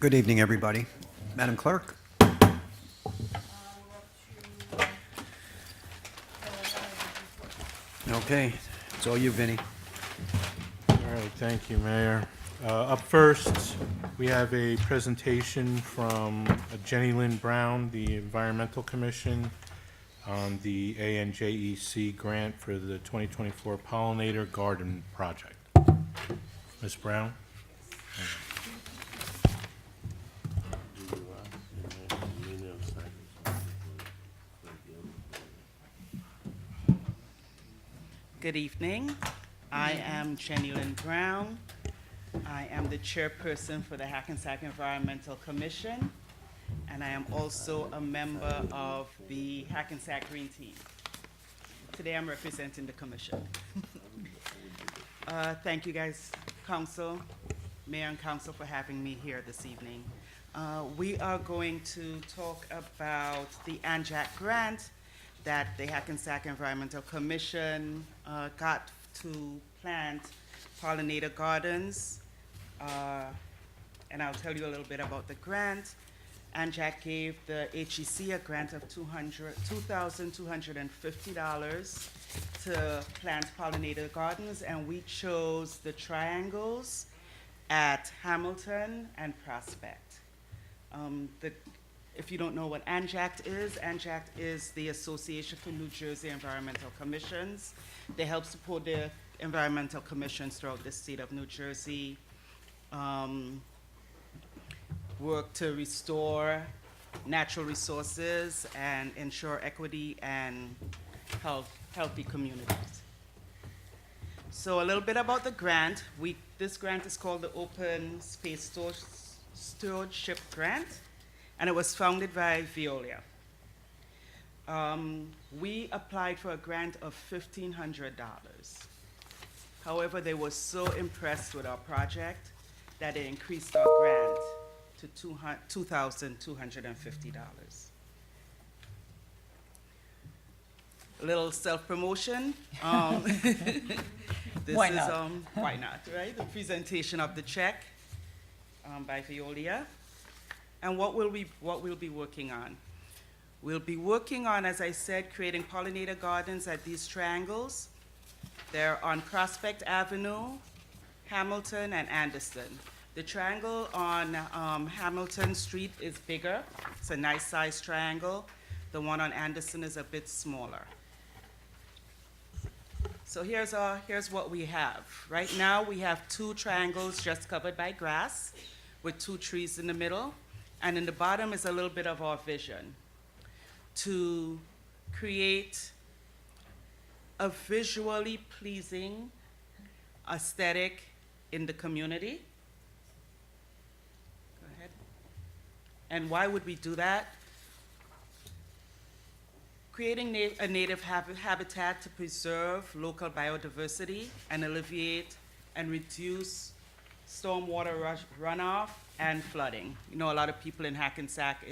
Good evening, everybody. Madam Clerk? Okay, it's all you, Vinnie. All right, thank you, Mayor. Up first, we have a presentation from Jenny Lynn Brown, the Environmental Commission, on the ANJEC grant for the 2024 Pollinator Garden Project. Ms. Brown? Good evening. I am Jenny Lynn Brown. I am the chairperson for the Hackensack Environmental Commission, and I am also a member of the Hackensack Green Team. Today I'm representing the commission. Thank you guys, Council, Mayor and Council, for having me here this evening. We are going to talk about the ANJAC grant that the Hackensack Environmental Commission got to plant pollinator gardens. And I'll tell you a little bit about the grant. ANJAC gave the HEC a grant of $2,250 to plant pollinator gardens, and we chose the triangles at Hamilton and Prospect. If you don't know what ANJAC is the Association for New Jersey Environmental Commissions. They help support the environmental commissions throughout the state of New Jersey, work to restore natural resources and ensure equity and healthy communities. So a little bit about the grant. This grant is called the Open Space Stewardship Grant, and it was founded by Veolia. We applied for a grant of $1,500. However, they were so impressed with our project that they increased our grant to $2,250. A little self-promotion. This Why is, not? why not, right? The presentation of the check by Veolia. And what we'll be working on. We'll be working on, as I said, creating pollinator gardens at these triangles. They're on Prospect Avenue, Hamilton, and Anderson. The triangle on Hamilton Street is bigger. It's a nice sized triangle. The one on Anderson is a bit smaller. So here's what we have. Right now we have 2 triangles just covered by grass with 2 trees in the middle. And in the bottom is a little bit of our vision to create a visually pleasing aesthetic in the community. Go ahead. And why would we do that? Creating a native habitat to preserve local biodiversity and alleviate and reduce stormwater runoff and flooding. You know, a lot of people in Hackensack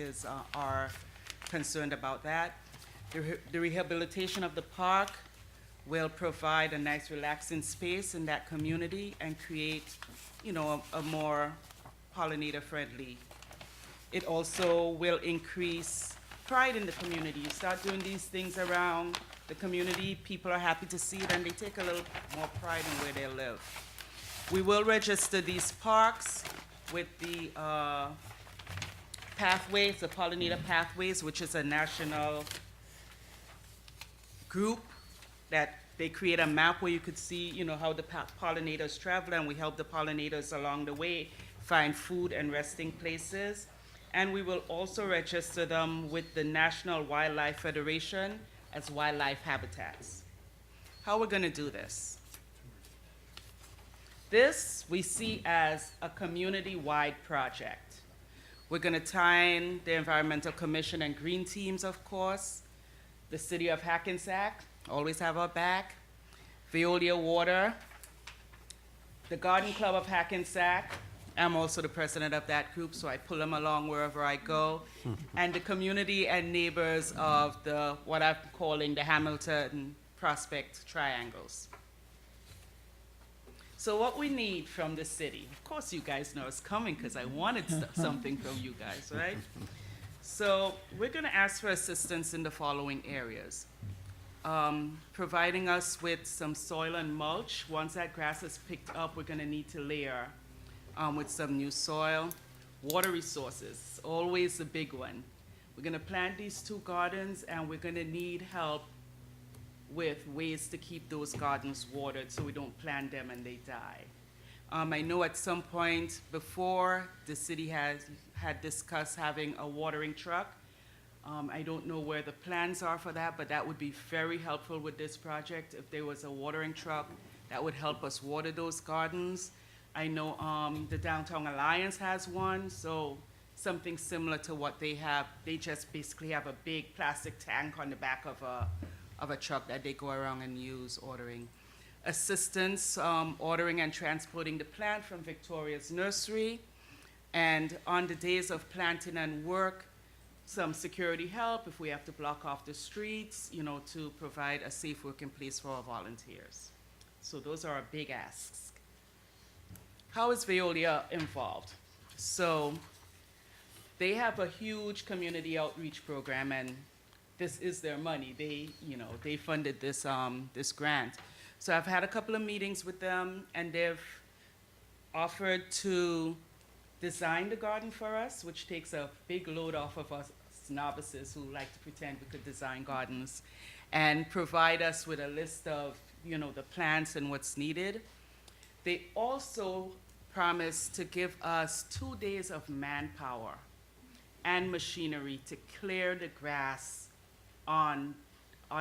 are concerned about that. The rehabilitation of the park will provide a nice relaxing space in that community and create, you know, a more pollinator friendly. It also will increase pride in the community. You start doing these things around the community, people are happy to see it and they take a little more pride in where they live. We will register these parks with the pathways, the Pollinator Pathways, which is a national group that they create a map where you could see, you know, how the pollinators travel, and we help the pollinators along the way find food and resting places. And we will also register them with the National Wildlife Federation as wildlife habitats. How we're going to do this? This we see as a community-wide project. We're going to tie in the Environmental Commission and Green Teams, of course, the City of Hackensack, always have our back, Veolia Water, the Garden Club of Hackensack. I'm also the president of that group, so I pull them along wherever I go, and the community and neighbors of what I'm calling the Hamilton Prospect Triangles. So what we need from the city, of course you guys know it's coming because I wanted something from you guys, right? So we're gonna ask for assistance in the following areas. Providing us with some soil and mulch. Once that grass is picked up, we're gonna need to layer with some new soil. Water resources, always a big one. We're gonna plant these 2 gardens and we're gonna need help with ways to keep those gardens watered so we don't plant them and they die. I know at some point before, the city had discussed having a watering truck. I don't know where the plans are for that, but that would be very helpful with this project. If there was a watering truck, that would help us water those gardens. I know the Downtown Alliance has one, so something similar to what they have. They just basically have a big plastic tank on the back of a truck that they go around and use ordering. Assistance, ordering and transporting the plant from Victoria's nursery. And on the days of planting and work, some security help if we have to block off the streets, you know, to provide a safe working place for our volunteers. So those are our big asks. How is Veolia involved? So they have a huge community outreach program, and this is their money. They funded this, this grant. So I've had a couple of meetings with them, and they've offered to design the garden for us, which takes a big load off of us novices who like to pretend we could design gardens, and provide us with a list of, the plants and what's needed. They also promised to give us 2 days of manpower and machinery to clear the grass on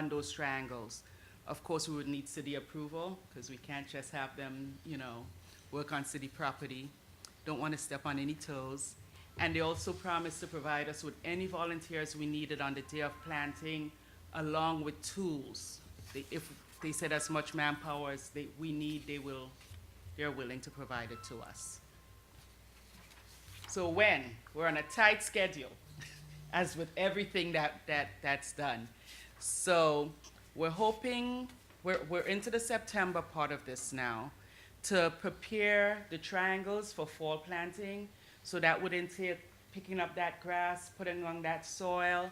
those triangles. Of course, we would need city approval because we can't just have them, work on city property. Don't want to step on any toes. And they also promised to provide us with any volunteers we needed on the day of planting, along with tools. If they said as much manpower as we need, they're willing to provide it to us. So when? We're on a tight schedule, as with everything that's done. So we're hoping, we're into the September part of this now, to prepare the triangles for fall planting. So that would entail picking up that grass, putting on that soil,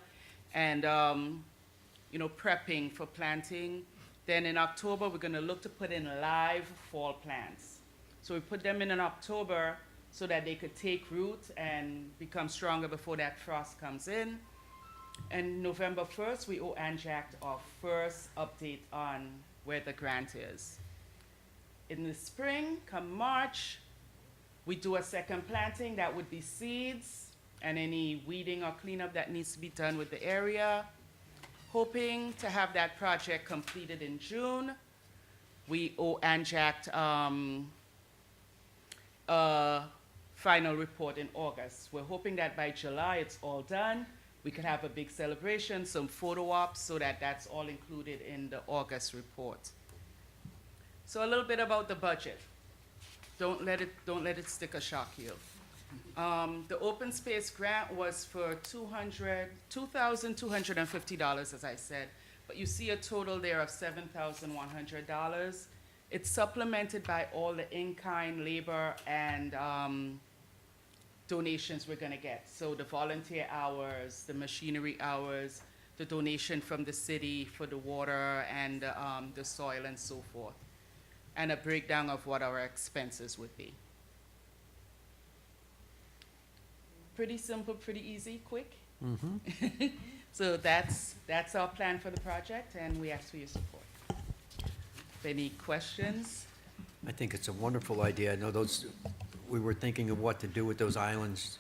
and prepping for planting. Then in October, we're gonna look to put in live fall plants. So we put them in October so that they could take root and become stronger before that frost comes in. And November 1st, we owe Hackensack our first update on where the grant is. In the spring, come March, we do a second planting. That would be seeds and any weeding or cleanup that needs to be done with the area. Hoping to have that project completed in June. We owe Hackensack a final report in August. We're hoping that by July it's all done. We could have a big celebration, some photo ops, so that that's all included in the August report. So a little bit about the budget. Don't let it stick a shock you. The open space grant was for $2,250, as I said, but you see a total there of $7,100. It's supplemented by all the in-kind labor and donations we're gonna get. So the volunteer hours, the machinery hours, the donation from the city for the water and the soil and so forth, and a breakdown of what our expenses would be. Pretty simple, pretty easy, quick. Mm-hmm. So that's our plan for the project, and we ask for your support. Any questions? I think it's a wonderful idea. I know we were thinking of what to do with those islands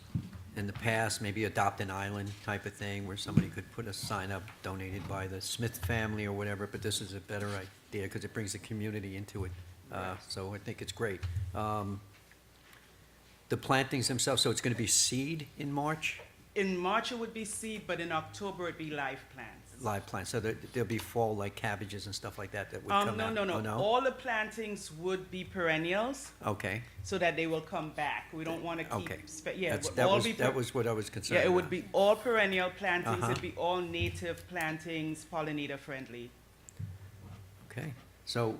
in the past, maybe adopt an island type of thing where somebody could put a sign up donated by the Smith family or whatever, but this is a better idea because it brings the community into it. So I think it's great. The plantings themselves, so it's going to be seed in March? In March it would be seed, but in October it'd be live plants. Live plants, so there'll be fall like cabbages and stuff like that would come out? No. Oh, no? All the plantings would be perennials, Okay, so that they will come back. We don't want to keep. okay. Yeah, it would That all was, be that was what I was concerned Yeah, it about. would be all perennial plantings. Uh-huh. It'd be all native plantings, pollinator friendly. Okay, so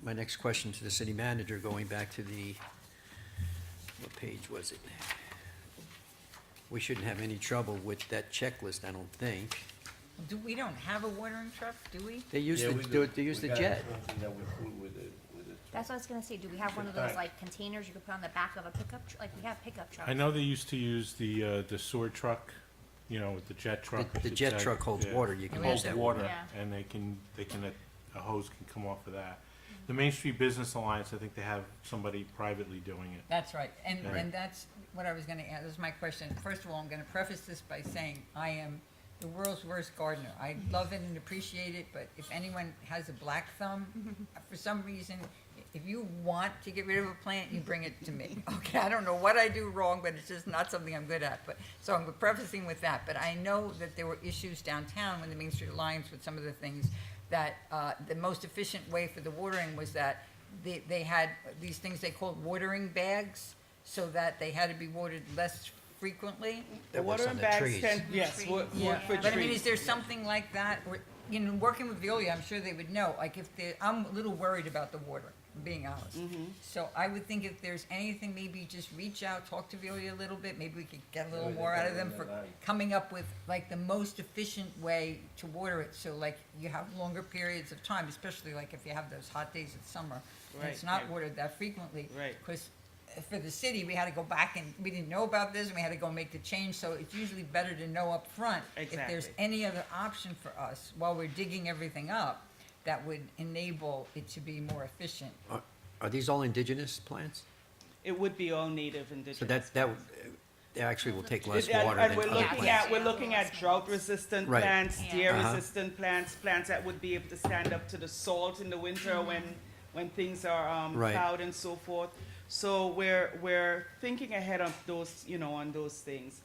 my next question to the city manager, going back to the, what page was it? We shouldn't have any trouble with that checklist, I don't think. We don't have a watering truck, do we? They use Yeah, the, we do. they use the We got jet. something that we pull with it. That's what I was gonna say, do we have one of those like containers you could put on the back of a pickup, like we have pickup trucks? I know they used to use the sewer truck, you know, with the jet truck. I The should jet say. truck holds Yeah. water, you can Yeah, we use have that to- water. Yeah. And a hose can come off of that. The Main Street Business Alliance, I think they have somebody privately doing it. That's right, and Right. that's what I was gonna ask, this is my question. First of all, I'm gonna preface this by saying I am the world's worst gardener. I love it and appreciate it, but if anyone has a black thumb, for some reason, if you want to get rid of a plant, you bring it to me, okay? I don't know what I do wrong, but it's just not something I'm good at, but, so I'm prefacing with that. But I know that there were issues downtown when the Main Street Alliance with some of the things that, the most efficient way for the watering was that they had these things they called watering bags, so that they had to be watered less frequently. The That works watering on the bags trees. tend, yes, work for But I mean, is trees. there something like that, or, you know, working with Veolia, I'm sure they would know, like if they, I'm a little worried about the water, being honest. So I would think if there's anything, maybe just reach out, talk to Veolia a little bit, maybe we could get a little more out of them for coming up with like the most efficient way to water it, so like you have longer periods of time, especially like if you have those hot days of summer, and it's Right, not right. watered that frequently. Right. Because for the city, we had to go back and, we didn't know about this, and we had to go make the change, so it's usually better to know up front if there's Exactly. any other option for us while we're digging everything up that would enable it to be more efficient. Are these all indigenous plants? It would be all native indigenous. So that actually will take less And- water and than we're other looking plants. at, we're looking at drought-resistant Right. plants, Yeah. deer-resistant plants, plants that would be able to stand up to the salt in the winter when things are Right. plowed and so forth. So we're thinking ahead of those, you know, on those things.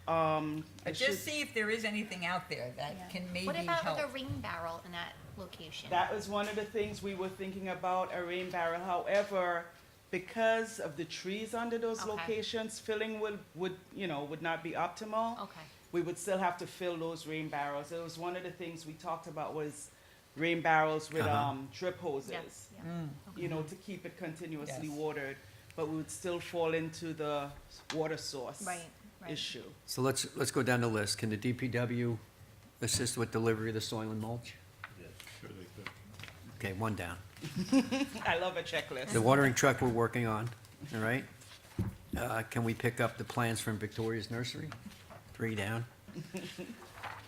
I But should- just see if there is anything out there that Yeah. can maybe What about like a help. rain barrel in that location? That was one of the things we were thinking about, a rain barrel. However, because of the trees under those Okay. locations, filling would not be optimal. Okay, We would still have to fill those rain barrels. It was one of the things we talked about was rain barrels with drip hoses. yes, yeah. You know, to keep it continuously Yes. watered, but we would still fall into the water source Right, right. issue. So let's go down the list. Can the DPW assist with delivery of the soil and mulch? Sure they could. Okay, one down. I love a checklist. The watering truck we're working on, all right? Can we pick up the plants from Victoria's Nursery? 3 down.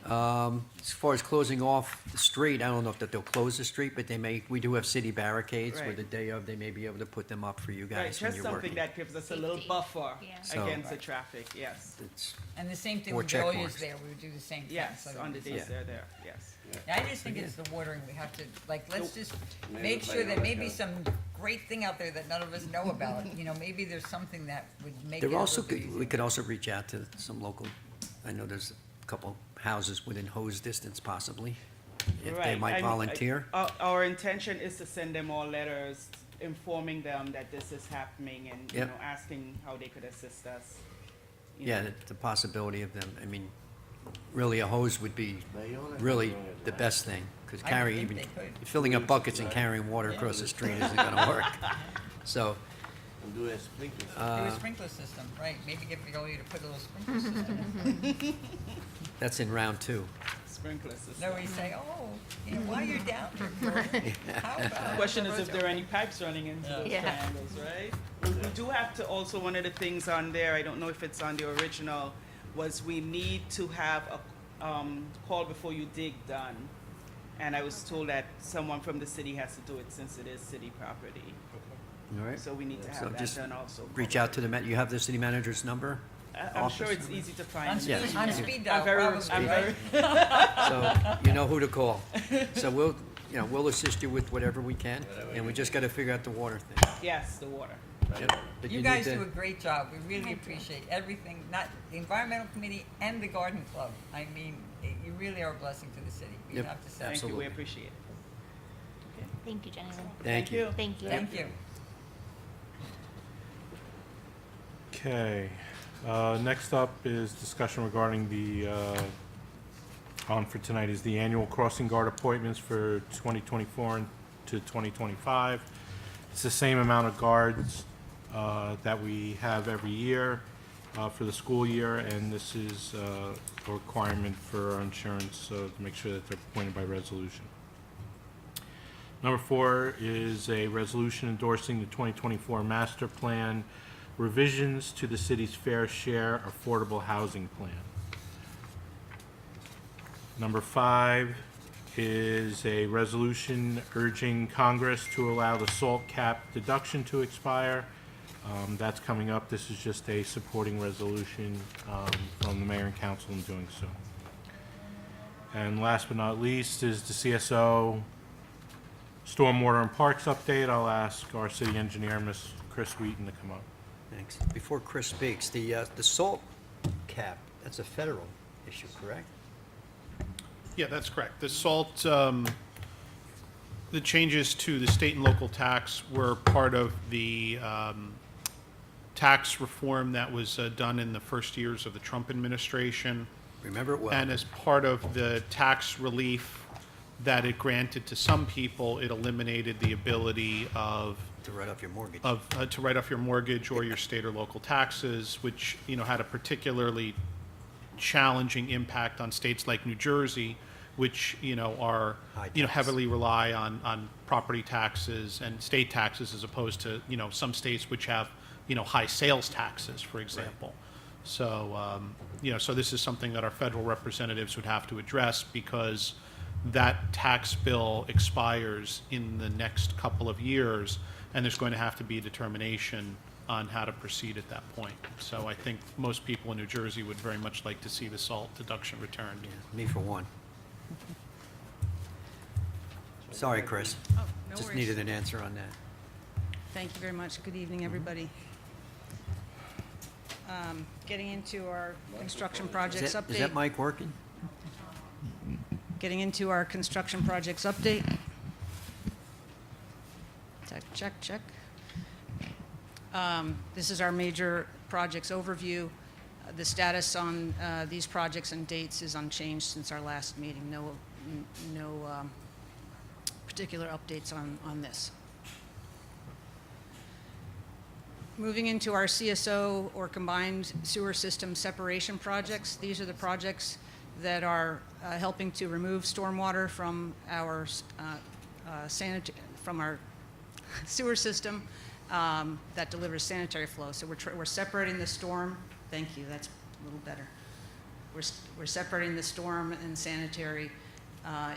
As far as closing off the street, I don't know if that they'll close the street, but we do have city barricades where Right. the day of, they may be able to put them up for you Right, guys when just you're something working. that gives us a little Safety. buffer Yeah. So- against the traffic, yes. It's- And the same thing Or with check Veolia's marks. there, we would do the same thing. Yes, so that on the we- days Yeah. they're there, yes. Yeah, I just think it's the watering, we have to, like, let's just Maybe make play sure there on may like be a- some great thing out there that none of us know about. You know, maybe there's something that would make it a There little also, bit easier. we could also reach out to some local, I know there's a couple houses within hose distance possibly, if they Right, might and volunteer. Our intention is to send them all letters informing them that this is happening and, you Yep. know, asking how they could assist us. you Yeah, know. the possibility of them, I mean, really a hose would be really the best thing, because I carry think even, they could. filling up buckets and carrying water across the street isn't gonna work. So, And do a sprinkler system. Do a sprinkler system, right, maybe get Veolia to put a little sprinkler system in. that's in round 2. Sprinkler system. No, we say, oh, you know, while you're down there, Veolia, how about? The question is the if there are any pipes running into those Yeah. triangles, right? We do have to also, one of the things on there, I don't know if it's on the original, was we need to have a call before you dig done. And I was told that someone from the city has to do it since it is city property. All right? So we need to So have that just done also. Reach out to you have the city manager's number? I'm sure office. it's easy to On find. speed, Yes. on speed I'm dial, very, probably, I'm right? very, So, you know who to call. So we'll assist you with whatever we can, and we just gotta figure out the water thing. yes, the water. Yep. But You need guys to- do a great job. We really appreciate everything, not the environmental committee and the garden club. I mean, you really are a blessing to the city. We Yep. have to say. Thank you, Absolutely. we appreciate it. Thank you, Jenny Lynn. Thank you. Thank you. Thank you. Okay, next up is discussion regarding the, on for tonight is the annual crossing guard appointments for 2024 to 2025. It's the same amount of guards that we have every year for the school year, and this is a requirement for our insurance, to make sure that they're appointed by resolution. Number 4 is a resolution endorsing the 2024 master plan revisions to the city's fair share affordable housing plan. Number 5 is a resolution urging Congress to allow the salt cap deduction to expire. That's coming up. This is just a supporting resolution from the mayor and council in doing so. And last but not least is the CSO Stormwater and Parks update. I'll ask our city engineer, Ms. Chris Wheaton, to come up. Thanks. Before Chris speaks, the salt cap, that's a federal issue, correct? Yeah, that's correct. The salt, the changes to the state and local tax were part of the tax reform that was done in the first years of the Trump administration. Remember it well. And as part of the tax relief that it granted to some people, it eliminated the ability of To write off your mortgage. to write off your mortgage or your state or local taxes, which, you know, had a particularly challenging impact on states like New Jersey, which, you know, are, High you know, tax. heavily rely on property taxes and state taxes, as opposed to, you know, some states which have, you know, high sales taxes, for example. So, you know, so this is something that our federal representatives would have to address, because that tax bill expires in the next couple of years, and there's going to have to be a determination on how to proceed at that point. So I think most people in New Jersey would very much like to see the salt deduction returned. Me for one. Sorry, Chris. Oh, no Just worries. needed an answer on that. Thank you very much. Good evening, everybody. Getting into our construction projects Is that update. mic working? Getting into our construction projects update. Check, check. This is our major projects overview. The status on these projects and dates is unchanged since our last meeting. No particular updates on this. Moving into our CSO, or combined sewer system separation projects. These are the projects that are helping to remove stormwater from our from our sewer system that delivers sanitary flow. So we're separating the storm. Thank you. That's a little better. We're separating the storm and sanitary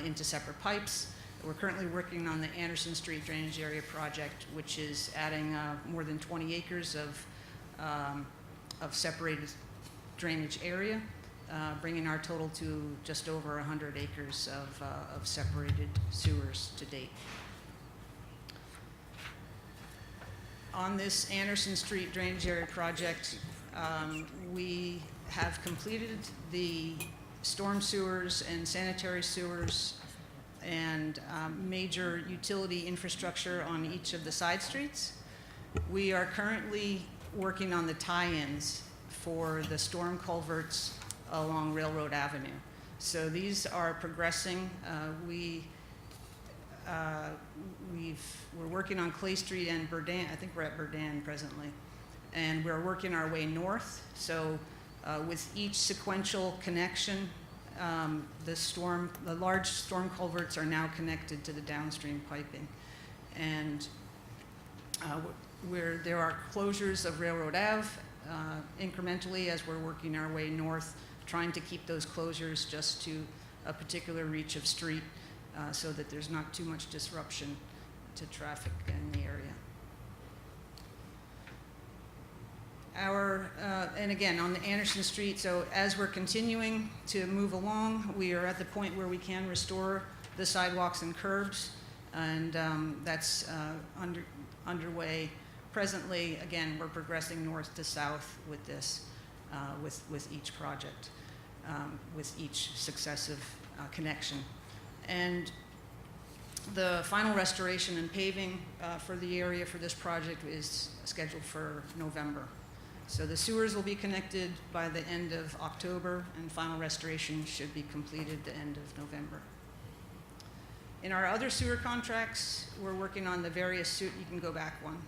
into separate pipes. We're currently working on the Anderson Street Drainage Area project, which is adding more than 20 acres of separated drainage area, bringing our total to just over 100 acres of separated sewers to date. On this Anderson Street Drainage Area project, we have completed the storm sewers and sanitary sewers and major utility infrastructure on each of the side streets. We are currently working on the tie-ins for the storm culverts along Railroad Avenue. So these are progressing. We're working on Clay Street and Berdan. I think we're at Berdan presently. And we're working our way north. So with each sequential connection, the large storm culverts are now connected to the downstream piping. And where there are closures of Railroad Ave incrementally as we're working our way north, trying to keep those closures just to a particular reach of street so that there's not too much disruption to traffic in the area. And again, on the Anderson Street, so as we're continuing to move along, we are at the point where we can restore the sidewalks and curbs, and that's underway presently. Again, we're progressing north to south with this, with each project, with each successive connection. And the final restoration and paving for the area for this project is scheduled for November. So the sewers will be connected by the end of October, and final restoration should be completed the end of November. In our other sewer contracts, we're working on the various sewer, you can go back one,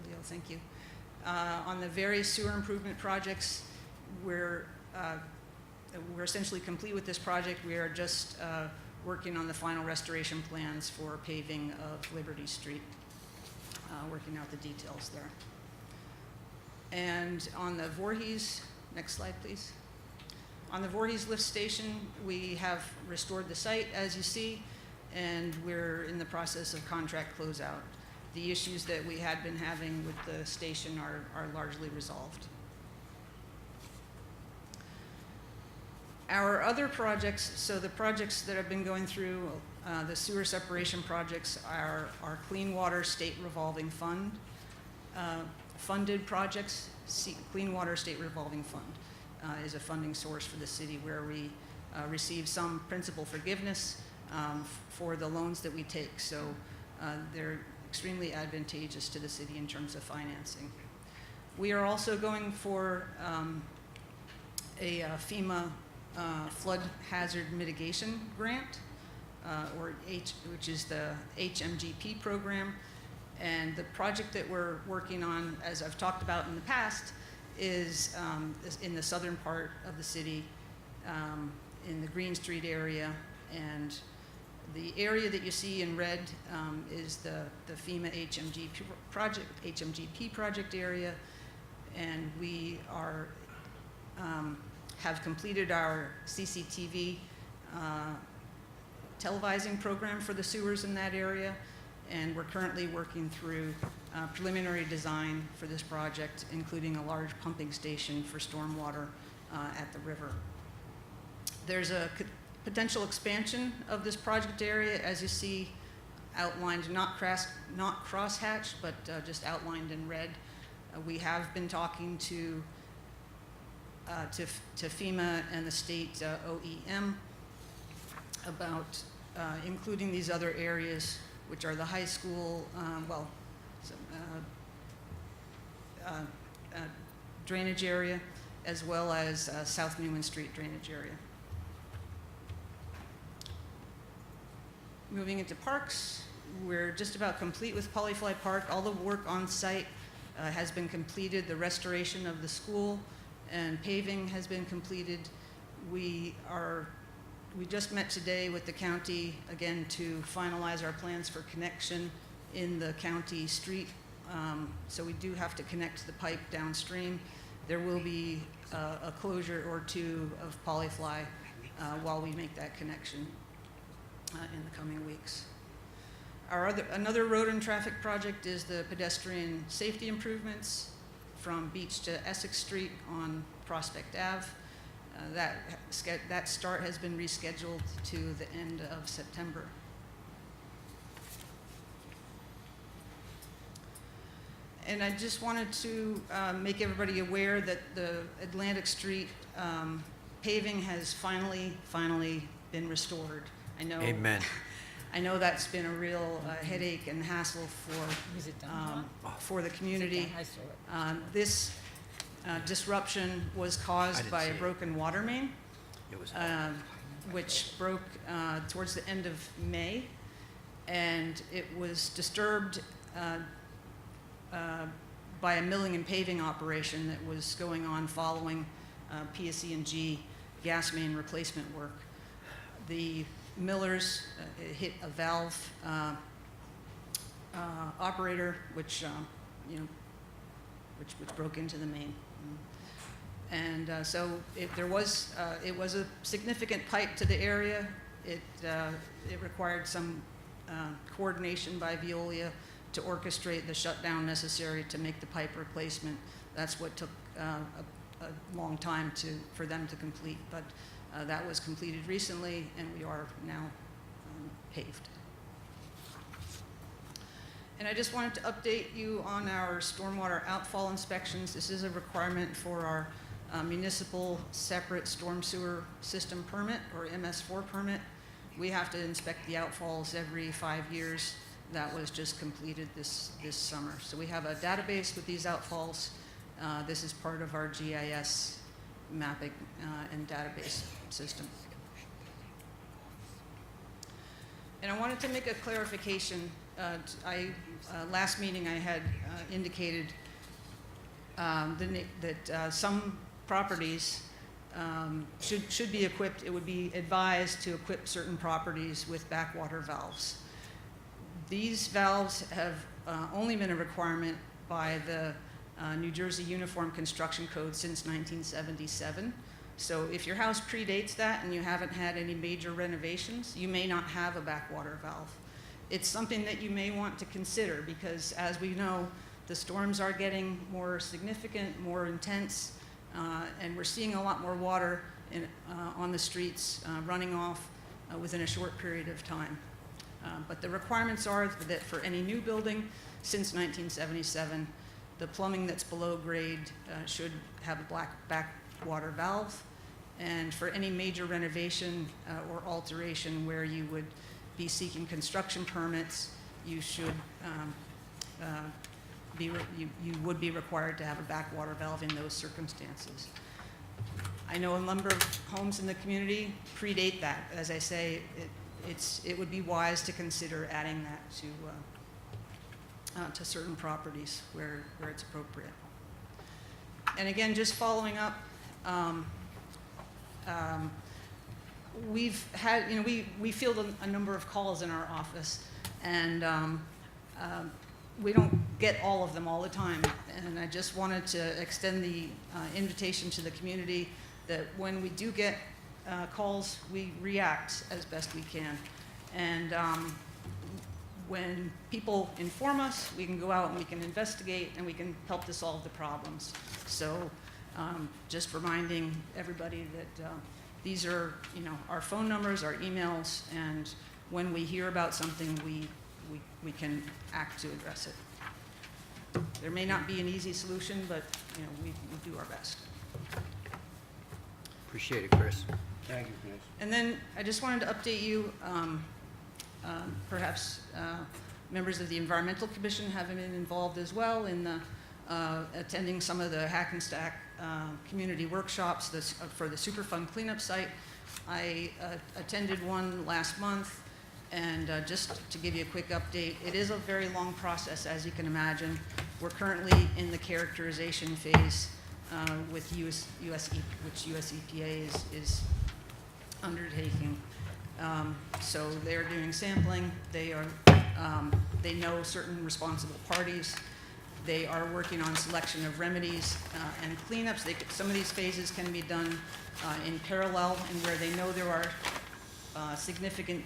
Leo, thank you. On the various sewer improvement projects, we're essentially complete with this project. We are just working on the final restoration plans for paving of Liberty Street, working out the details there. And on the Voorhees, next slide, please. On the Voorhees lift station, we have restored the site, as you see, and we're in the process of contract closeout. The issues that we had been having with the station are largely resolved. Our other projects, so the projects that have been going through, the sewer separation projects are our Clean Water State Revolving Fund funded projects. Clean Water State Revolving Fund is a funding source for the city where we receive some principal forgiveness for the loans that we take. So they're extremely advantageous to the city in terms of financing. We are also going for a FEMA flood hazard mitigation grant, which is the HMGP program. And the project that we're working on, as I've talked about in the past, is in the southern part of the city, in the Green Street area. And the area that you see in red is the FEMA HMGP project area. And we are have completed our CCTV televising program for the sewers in that area, and we're currently working through preliminary design for this project, including a large pumping station for stormwater at the river. There's a potential expansion of this project area, as you see outlined, not crosshatched, but just outlined in red. We have been talking to FEMA and the state OEM about including these other areas, which are the high school, drainage area, as well as South Newman Street drainage area. Moving into parks, we're just about complete with Polyfly Park. All the work on site has been completed. The restoration of the school and paving has been completed. We just met today with the county again to finalize our plans for connection in the county street. So we do have to connect the pipe downstream. There will be a closure or two of Polyfly while we make that connection in the coming weeks. Another road and traffic project is the pedestrian safety improvements from Beach to Essex Street on Prospect Ave. That start has been rescheduled to the end of September. And I just wanted to make everybody aware that the Atlantic Street paving has finally been restored. I know. Amen. I know that's been a real headache and hassle Was it done, John? for the community. I saw it. This disruption was caused by a broken water main, It was which broke towards the end of May, and it was disturbed by a milling and paving operation that was going on following PSE&G gas main replacement work. The millers hit a valve operator, which broke into the main. And so it was a significant pipe to the area. It required some coordination by Veolia to orchestrate the shutdown necessary to make the pipe replacement. That's what took a long time for them to complete, but that was completed recently, and we are now paved. And I just wanted to update you on our stormwater outfall inspections. This is a requirement for our municipal separate storm sewer system permit, or MS4 permit. We have to inspect the outfalls every 5 years. That was just completed this summer. So we have a database with these outfalls. This is part of our GIS mapping and database system. And I wanted to make a clarification. Last meeting I had indicated that some properties should be equipped, it would be advised to equip certain properties with backwater valves. These valves have only been a requirement by the New Jersey Uniform Construction Code since 1977. So if your house predates that and you haven't had any major renovations, you may not have a backwater valve. It's something that you may want to consider because, as we know, the storms are getting more significant, more intense, and we're seeing a lot more water on the streets running off within a short period of time. But the requirements are that for any new building since 1977, the plumbing that's below grade should have a backwater valve. And for any major renovation or alteration where you would be seeking construction permits, you should you would be required to have a backwater valve in those circumstances. I know a number of homes in the community predate that. As I say, it would be wise to consider adding that to certain properties where it's appropriate. And again, just following up, we've had, we field a number of calls in our office, and we don't get all of them all the time. And I just wanted to extend the invitation to the community that when we do get calls, we react as best we can. And when people inform us, we can go out and we can investigate and we can help to solve the problems. So just reminding everybody that these are, our phone numbers, our emails, and when we hear about something, we can act to address it. There may not be an easy solution, but we do our best. Appreciate it, Chris. Thank you, Chris. And then I just wanted to update you, perhaps members of the Environmental Commission have been involved as well in the, attending some of the Hackensack community workshops for the Superfund cleanup site. I attended one last month, and just to give you a quick update, it is a very long process, as you can imagine. We're currently in the characterization phase with which US EPA is undertaking. So they're doing sampling. They know certain responsible parties. They are working on selection of remedies and cleanups. Some of these phases can be done in parallel, and where they know there are significant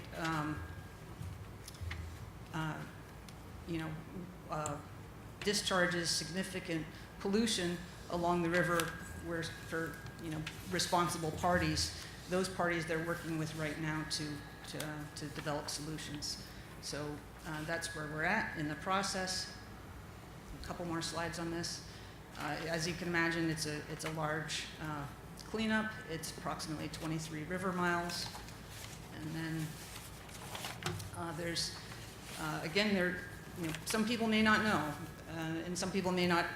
discharges, significant pollution along the river, where for responsible parties, those parties they're working with right now to develop solutions. So that's where we're at in the process. A couple more slides on this. As you can imagine, it's a large cleanup. It's approximately 23 river miles, and then there's again some people may not know, and some people may not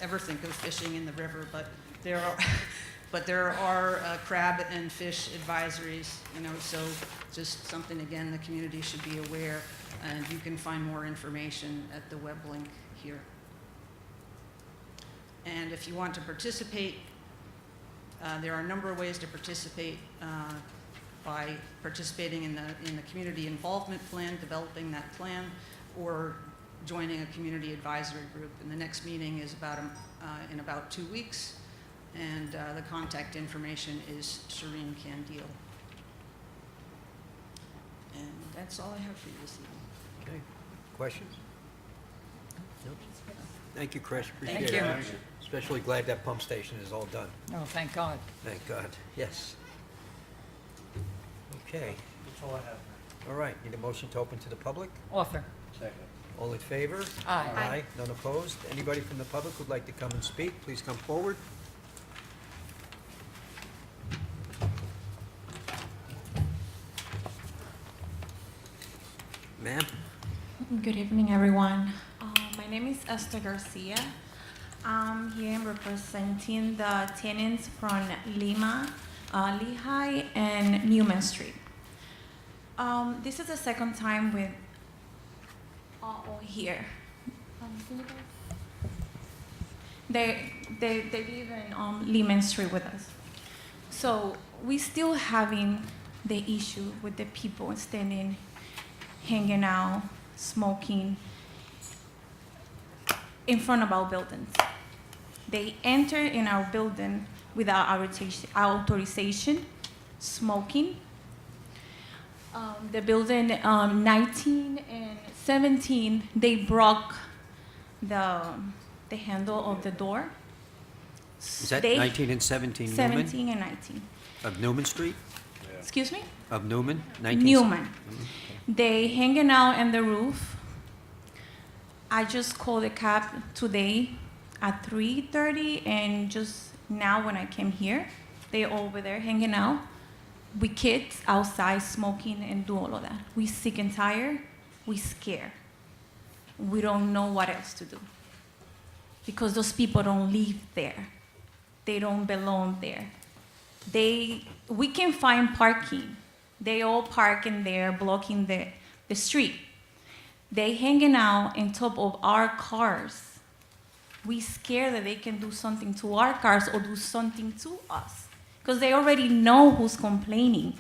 ever think of fishing in the river, but there are crab and fish advisories. So just something again the community should be aware, and you can find more information at the web link here. And if you want to participate, there are a number of ways to participate by participating in the community involvement plan, developing that plan, or joining a community advisory group. And the next meeting is in about 2 weeks, and the contact information is Shireen Candile. And that's all I have for you this evening. Okay, questions? Nope. Thank you, Chris, appreciate Thank it. you. Especially glad that pump station is all done. Oh, thank God. Thank God, yes. Okay, That's all I have. all right, need a motion to open to the public? Offer. Second. All in favor? Aye. Aye, none opposed? Anybody from the public who'd like to come and speak, please come forward. Ma'am? Good evening, everyone. My name is Esther Garcia. I'm here representing the tenants from Lima, Lehigh, and Newman Street. This is the second time with all here. Can you guys- they live in Lehman Street with us. So we still having the issue with the people standing, hanging out, smoking in front of our buildings. They enter in our building without authorization, smoking. The building 19 and 17, they broke the handle of the door. Is that They- 19 and 17 Newman? 17 and 19. Of Newman Street? Excuse me? Of Newman? 19 Newman. They hanging out on the roof. I just called the cab today at 3:30, and just now when I came here, they're over there hanging out with kids outside smoking and do all of that. We sick and tired. We scared. We don't know what else to do because those people don't live there. They don't belong there. We can find parking. They all park in there, blocking the street. They hanging out on top of our cars. We scared that they can do something to our cars or do something to us. Because they already know who's complaining.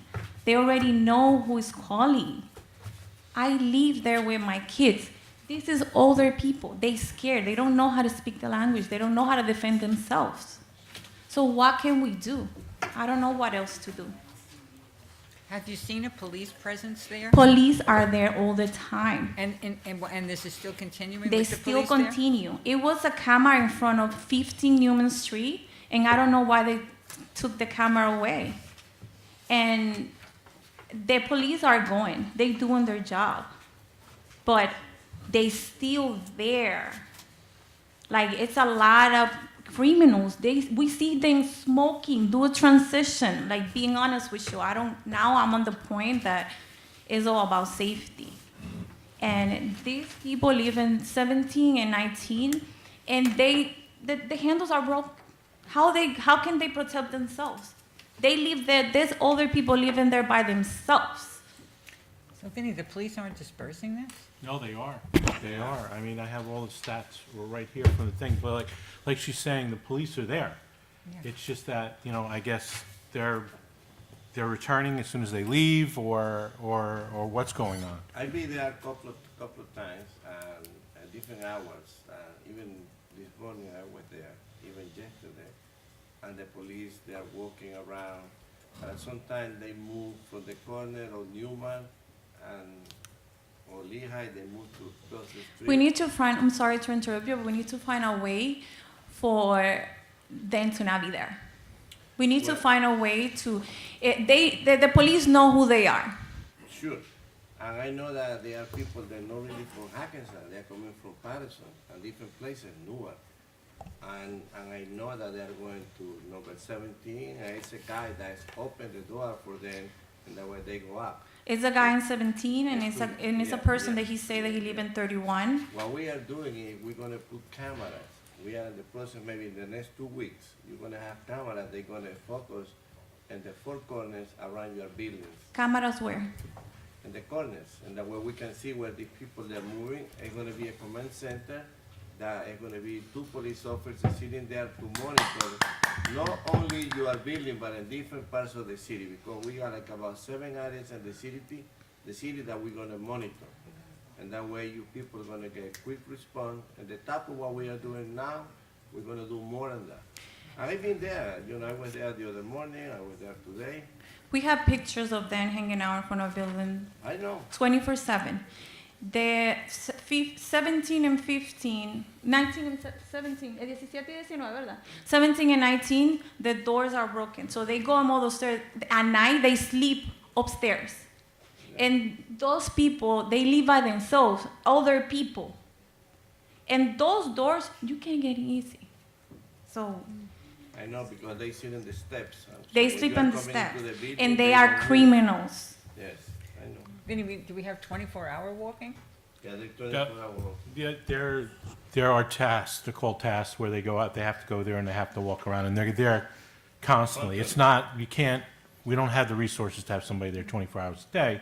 They already know who is calling. I live there with my kids. This is older people. They scared. They don't know how to speak the language. They don't know how to defend themselves. So what can we do? I don't know what else to do. Have you seen a police presence there? Police are there all the time. And this is still continuing They with the still police there? continue. It was a camera in front of 15 Newman Street, and I don't know why they took the camera away. And the police are going. They doing their job. But they still there. Like, it's a lot of criminals. We see them smoking, do a transition. Like, being honest with you, now I'm on the point that it's all about safety. And these people live in 17 and 19, and the handles are broke. How can they protect themselves? They live there, there's older people living there by themselves. So Vinny, the police aren't dispersing this? No, they are. They are. I mean, I have all the stats right here from the thing, but like she's saying, the police are there. Yeah. It's just that, I guess they're returning as soon as they leave or what's going on. I've been there a couple of times and at different hours. Even this morning I was there, even yesterday. And the police, they are walking around. Sometimes they move from the corner of Newman or Lehigh, they move to across the street. We need to find, I'm sorry to interrupt you, but we need to find a way for them to not be there. We need to Well- find a way to, the police know who they are. Sure. And I know that there are people that are not really from Hackensack, they're coming from Patterson and different places, Newark. And I know that they're going to number 17, and it's a guy that's opened the door for them, and that way they go up. It's a guy in 17, and it's a Yeah, person yeah. that he say that he live in 31. What we are doing is we're gonna put cameras. We are in the process, maybe in the next 2 weeks, you're gonna have cameras, they're gonna focus in the four corners around your buildings, Cameras where? in the corners, and that way we can see where the people they're moving. It's gonna be a command center, that is gonna be 2 police officers sitting there to monitor not only your building, but in different parts of the city, because we got like about 7 areas in the city that we're gonna monitor. And that way you people are gonna get quick response, and the type of what we are doing now, we're gonna do more than that. I've been there, I was there the other morning, I was there today, We have pictures of them hanging out in front of building I know. 24/7. The 17 and 15, 19 and 17, 17 y 19, ¿verdad? 17 and 19, the doors are broken. So they go on all those stairs. At night, they sleep upstairs. And those people, they live by themselves, older people. And those doors, you can't get in easy. So I know, because they sit on the steps. And so they when sleep you are on the coming steps. into the building, And they are don't move. criminals. Yes, I know. Vinny, do we have 24-hour walking? Yeah, they're 24 hours. Yeah, there are tasks, they're called tasks, where they go out, they have to go there and they have to walk around, and they're there constantly. It's not, we don't have the resources to have somebody there 24 hours a day,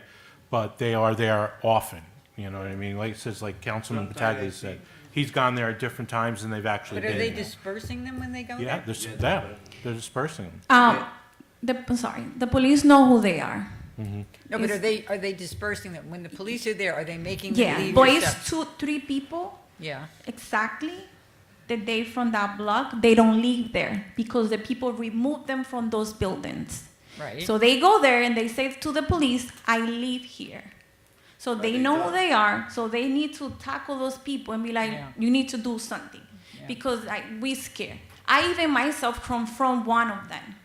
but they are there often, you know what I mean? Like, it says, like Councilman Pataglia said, he's gone there at different times and they've actually But been are they there. dispersing them when they go Yeah, there? they're dispersing them. The police know who they are. No, but are they dispersing them? When the police are there, are they making them Yeah, leave but your it's steps? 2-3 people Yeah. exactly the day from that block. They don't leave there because the people remove them from those buildings. Right. So they go there and they say to the police, I live here. So But they they know who don't. they are. So they need to tackle those people and be like, Yeah. you need to do something. Yeah. Because we scared. I even myself from one of them.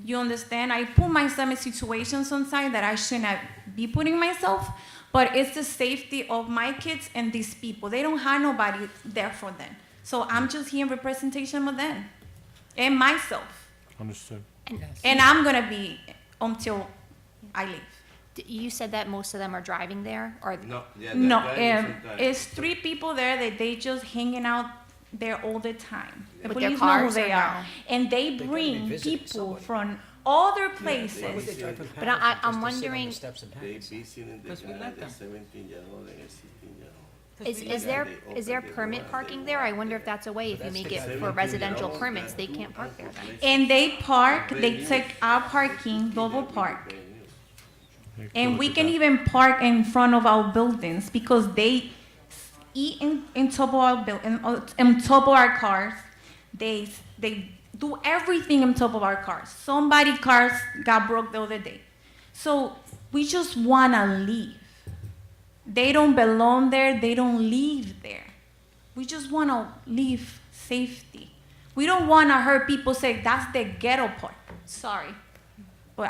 You understand? I put myself in situations sometimes that I shouldn't be putting myself, but it's the safety of my kids and these people. They don't have nobody there for them. So I'm just here in representation of them and myself. Understood. And I'm gonna be until I leave. You said that most of them are driving there, or No, yeah, No, they're driving sometimes. it's 3 people there that they just hanging out there all the time. The With their police know who cars or they are. no? And they gotta be bring visiting people somebody. from other Why would places. they drive from But Hackensack I'm just to sit on the wondering- steps in They Hackensack? busy in the Because we guy, let the them. 17-year-old and a 16-year-old. is there permit parking there? I wonder if that's a way, if you make it for residential permits, they can't park there then. And they park, they take our parking, double park. And we can even park in front of our buildings because they eat in top of our in top of our cars. They do everything on top of our cars. Somebody cars got broke the other day. So we just wanna leave. They don't belong there, they don't live there. We just wanna leave safety. We don't wanna hurt people say that's the ghetto part. Sorry. But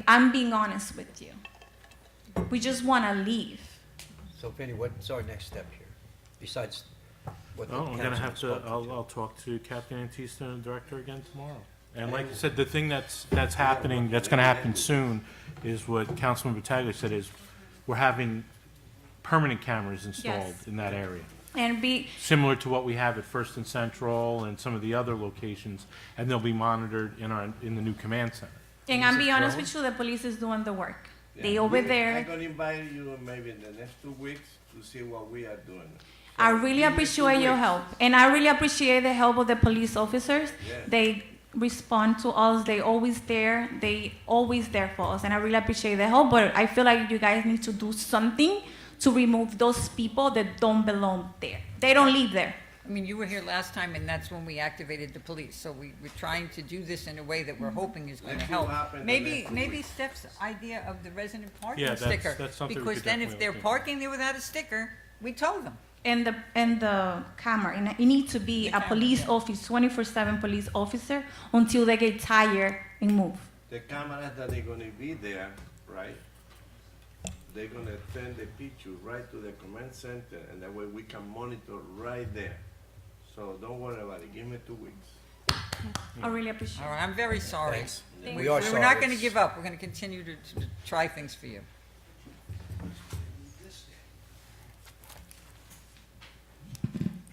I'm being honest with you. We just wanna leave. So Penny, what's our next step here, besides what the Well, I'm gonna councilman have to, spoke I'll talk to Captain Antista and the director again tomorrow. And like I said, the thing that's happening, that's gonna happen soon, is what Councilman Battaglia said, is we're having permanent cameras installed Yes. in that area. And Similar to what we have at First and Central and some of the other locations, and they'll be monitored in the new command center. And I'll be honest with you, the police is doing the work. They Yeah. over I'm there. gonna invite you maybe in the next 2 weeks to see what we are doing. I So, really give me 2 appreciate your weeks. help. And I really appreciate the help of the police officers. Yeah. They respond to us. They always there. They always there for us. And I really appreciate the help. But I feel like you guys need to do something to remove those people that don't belong there. They don't live there. I mean, you were here last time, and that's when we activated the police, so we're trying to do this in a way that we're hoping is gonna Let's see help. what happens the Maybe, next maybe week. Steph's idea of the resident parking Yeah, that's- sticker. that's something we Because could then if definitely they're look into. parking there without a sticker, we tow them. And the camera. And it needs to be The a camera, police yeah. officer, 24/7 police officer until they get tired and move. The cameras that they're gonna be there, right? They're gonna send the picture right to the command center, and that way we can monitor right there. So don't worry about it, give me 2 weeks. I really appreciate All it. right, I'm very sorry. Thanks. Thank We you. are We're sorry. not gonna give up, we're gonna continue to try things for you.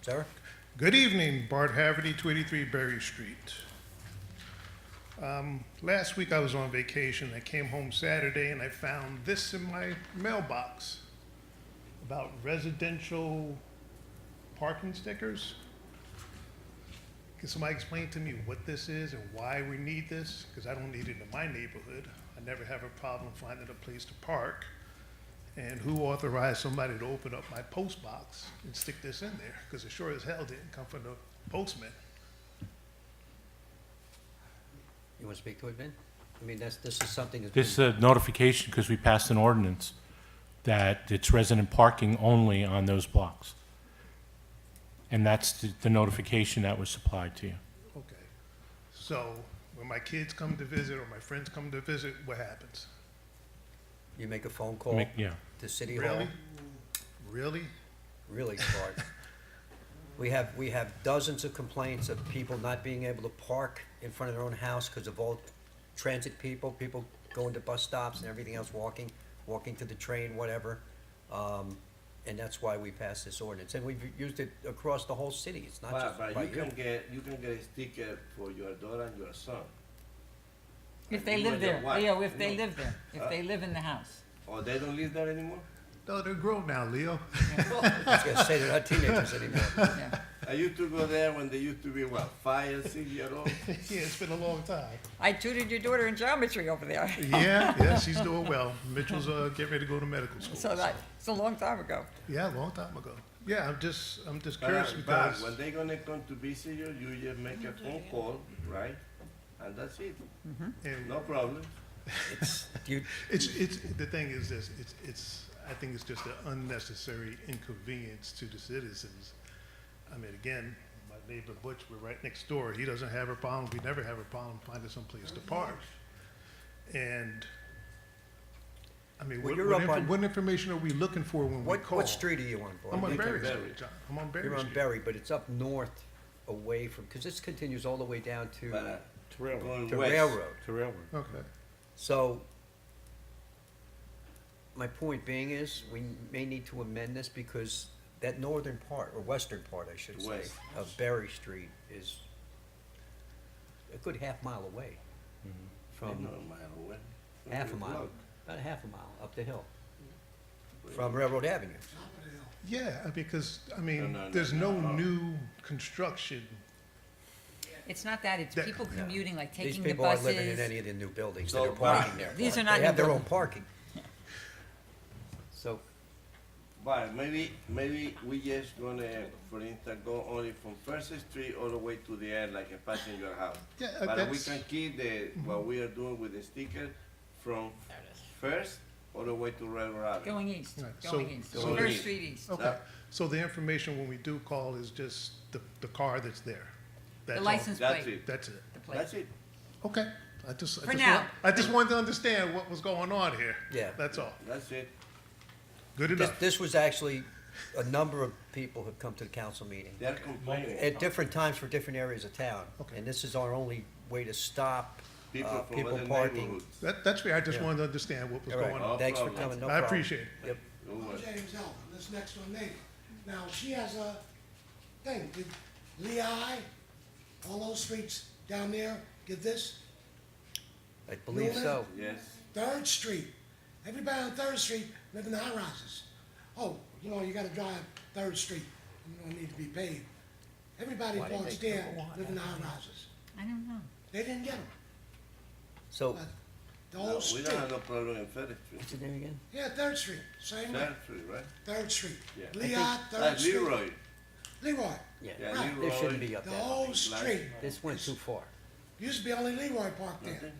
Sarah? Good evening, Bart Haverty, 283 Berry Street. Last week I was on vacation. I came home Saturday and I found this in my mailbox about residential parking stickers. Can somebody explain to me what this is and why we need this? Because I don't need it in my neighborhood. I never have a problem finding a place to park. And who authorized somebody to open up my post box and stick this in there? Because it sure as hell didn't come from the postman. You want to speak to it, Ben? I mean, this is something that's This been, is a notification, because we passed an ordinance, that it's resident parking only on those blocks. And that's the notification that was supplied to you. Okay. So when my kids come to visit or my friends come to visit, what happens? you make a phone call Yeah. to City Hall. Really? Really? Really smart. We have dozens of complaints of people not being able to park in front of their own house because of all transit people going to bus stops and everything else, walking to the train, whatever. And that's why we passed this ordinance. And we've used it across the whole city. It's not just But by you can get a sticker for your daughter and your son. If they And you live and your there, wife, Leo, if they you know. live there, if they live in the house. Oh, they don't live there anymore? No, they're grown now, Leo. I was gonna say they're not teenagers anymore. Yeah. I used to go there when they used to be, what, 5 and 6 years old? Yeah, it's been a long time. I tutored your daughter in geometry over there. Yeah, she's doing well. Mitchell's getting ready to go to medical school. So it's a long time ago. Yeah, a long time ago. Yeah, I'm just But, curious because when they gonna come to visit you, you just make a phone call, right? And that's it. and No problem. You, it's the thing is this. It's I think it's just an unnecessary inconvenience to the citizens. I mean, again, my neighbor Butch, we're right next door. He doesn't have a problem. We never have a problem finding some place to park. And I mean, Well, you're up on- what information are we looking for when we call? what street are you on, Boyd? I'm on Berry Berry. Street, John. I'm on Berry You're on Street. Berry, but it's up north away from, because this continues all the way down to But, going to west. Railroad. Okay. So, my point being is, we may need to amend this because that northern part, or western part, I should say, West. of Berry Street is a good half-mile away Not from, a mile away. half a mile, Block. about a half a mile up the hill from Railroad Avenue. Yeah, because I mean, No, there's no new construction. It's not that, it's That- people commuting, like These taking the people aren't living in buses. any of the new buildings that So, are parking there. These are not They have new their own buildings. parking. So, But maybe we just gonna, for instance, go only from First Street all the way to the end, like a passenger house. Yeah, But we that's- can keep what we are doing with the sticker from First all the way to Railroad Avenue. Going east, Right, going so- east, so- First Street East. Okay, so the information when we do call is just the car that's there. The That's all. license That's plate, it. That's it. the plate. That's it. Okay. For now. I just wanted to understand what was going on here. Yeah. That's all. That's it. Good this, enough. this was actually, a number of people have come to the council meeting They're complaining. at different times for different areas of town. Okay. And this is our only way to stop People from people other parking. neighborhoods. That's fair. I just Yeah. wanted to understand what was All right, going on. thanks for problem. coming, no I problem. appreciate it. Yep. Don't worry. James Elton, this next door neighbor. Now, she has a thing, did Lehigh, all those streets down there get this? I believe so. Yes. Third Street, everybody on Third Street live in high rises. Oh, you know, you gotta drive Third Street, you don't need to be paved. Everybody Why did parks they there, live in high rises. I don't know. They didn't get them, So, but the No, whole we street, don't have no problem in First Street. what's the name again? yeah, Third Street, same way, Third Street, right? Third Street. Yeah. Lehigh, Third Like Street. Leroy. Leroy, Yeah, Yeah, Right. Leroy. this shouldn't be up the there. whole street. This went too far. Used to be only Leroy parked there. Okay.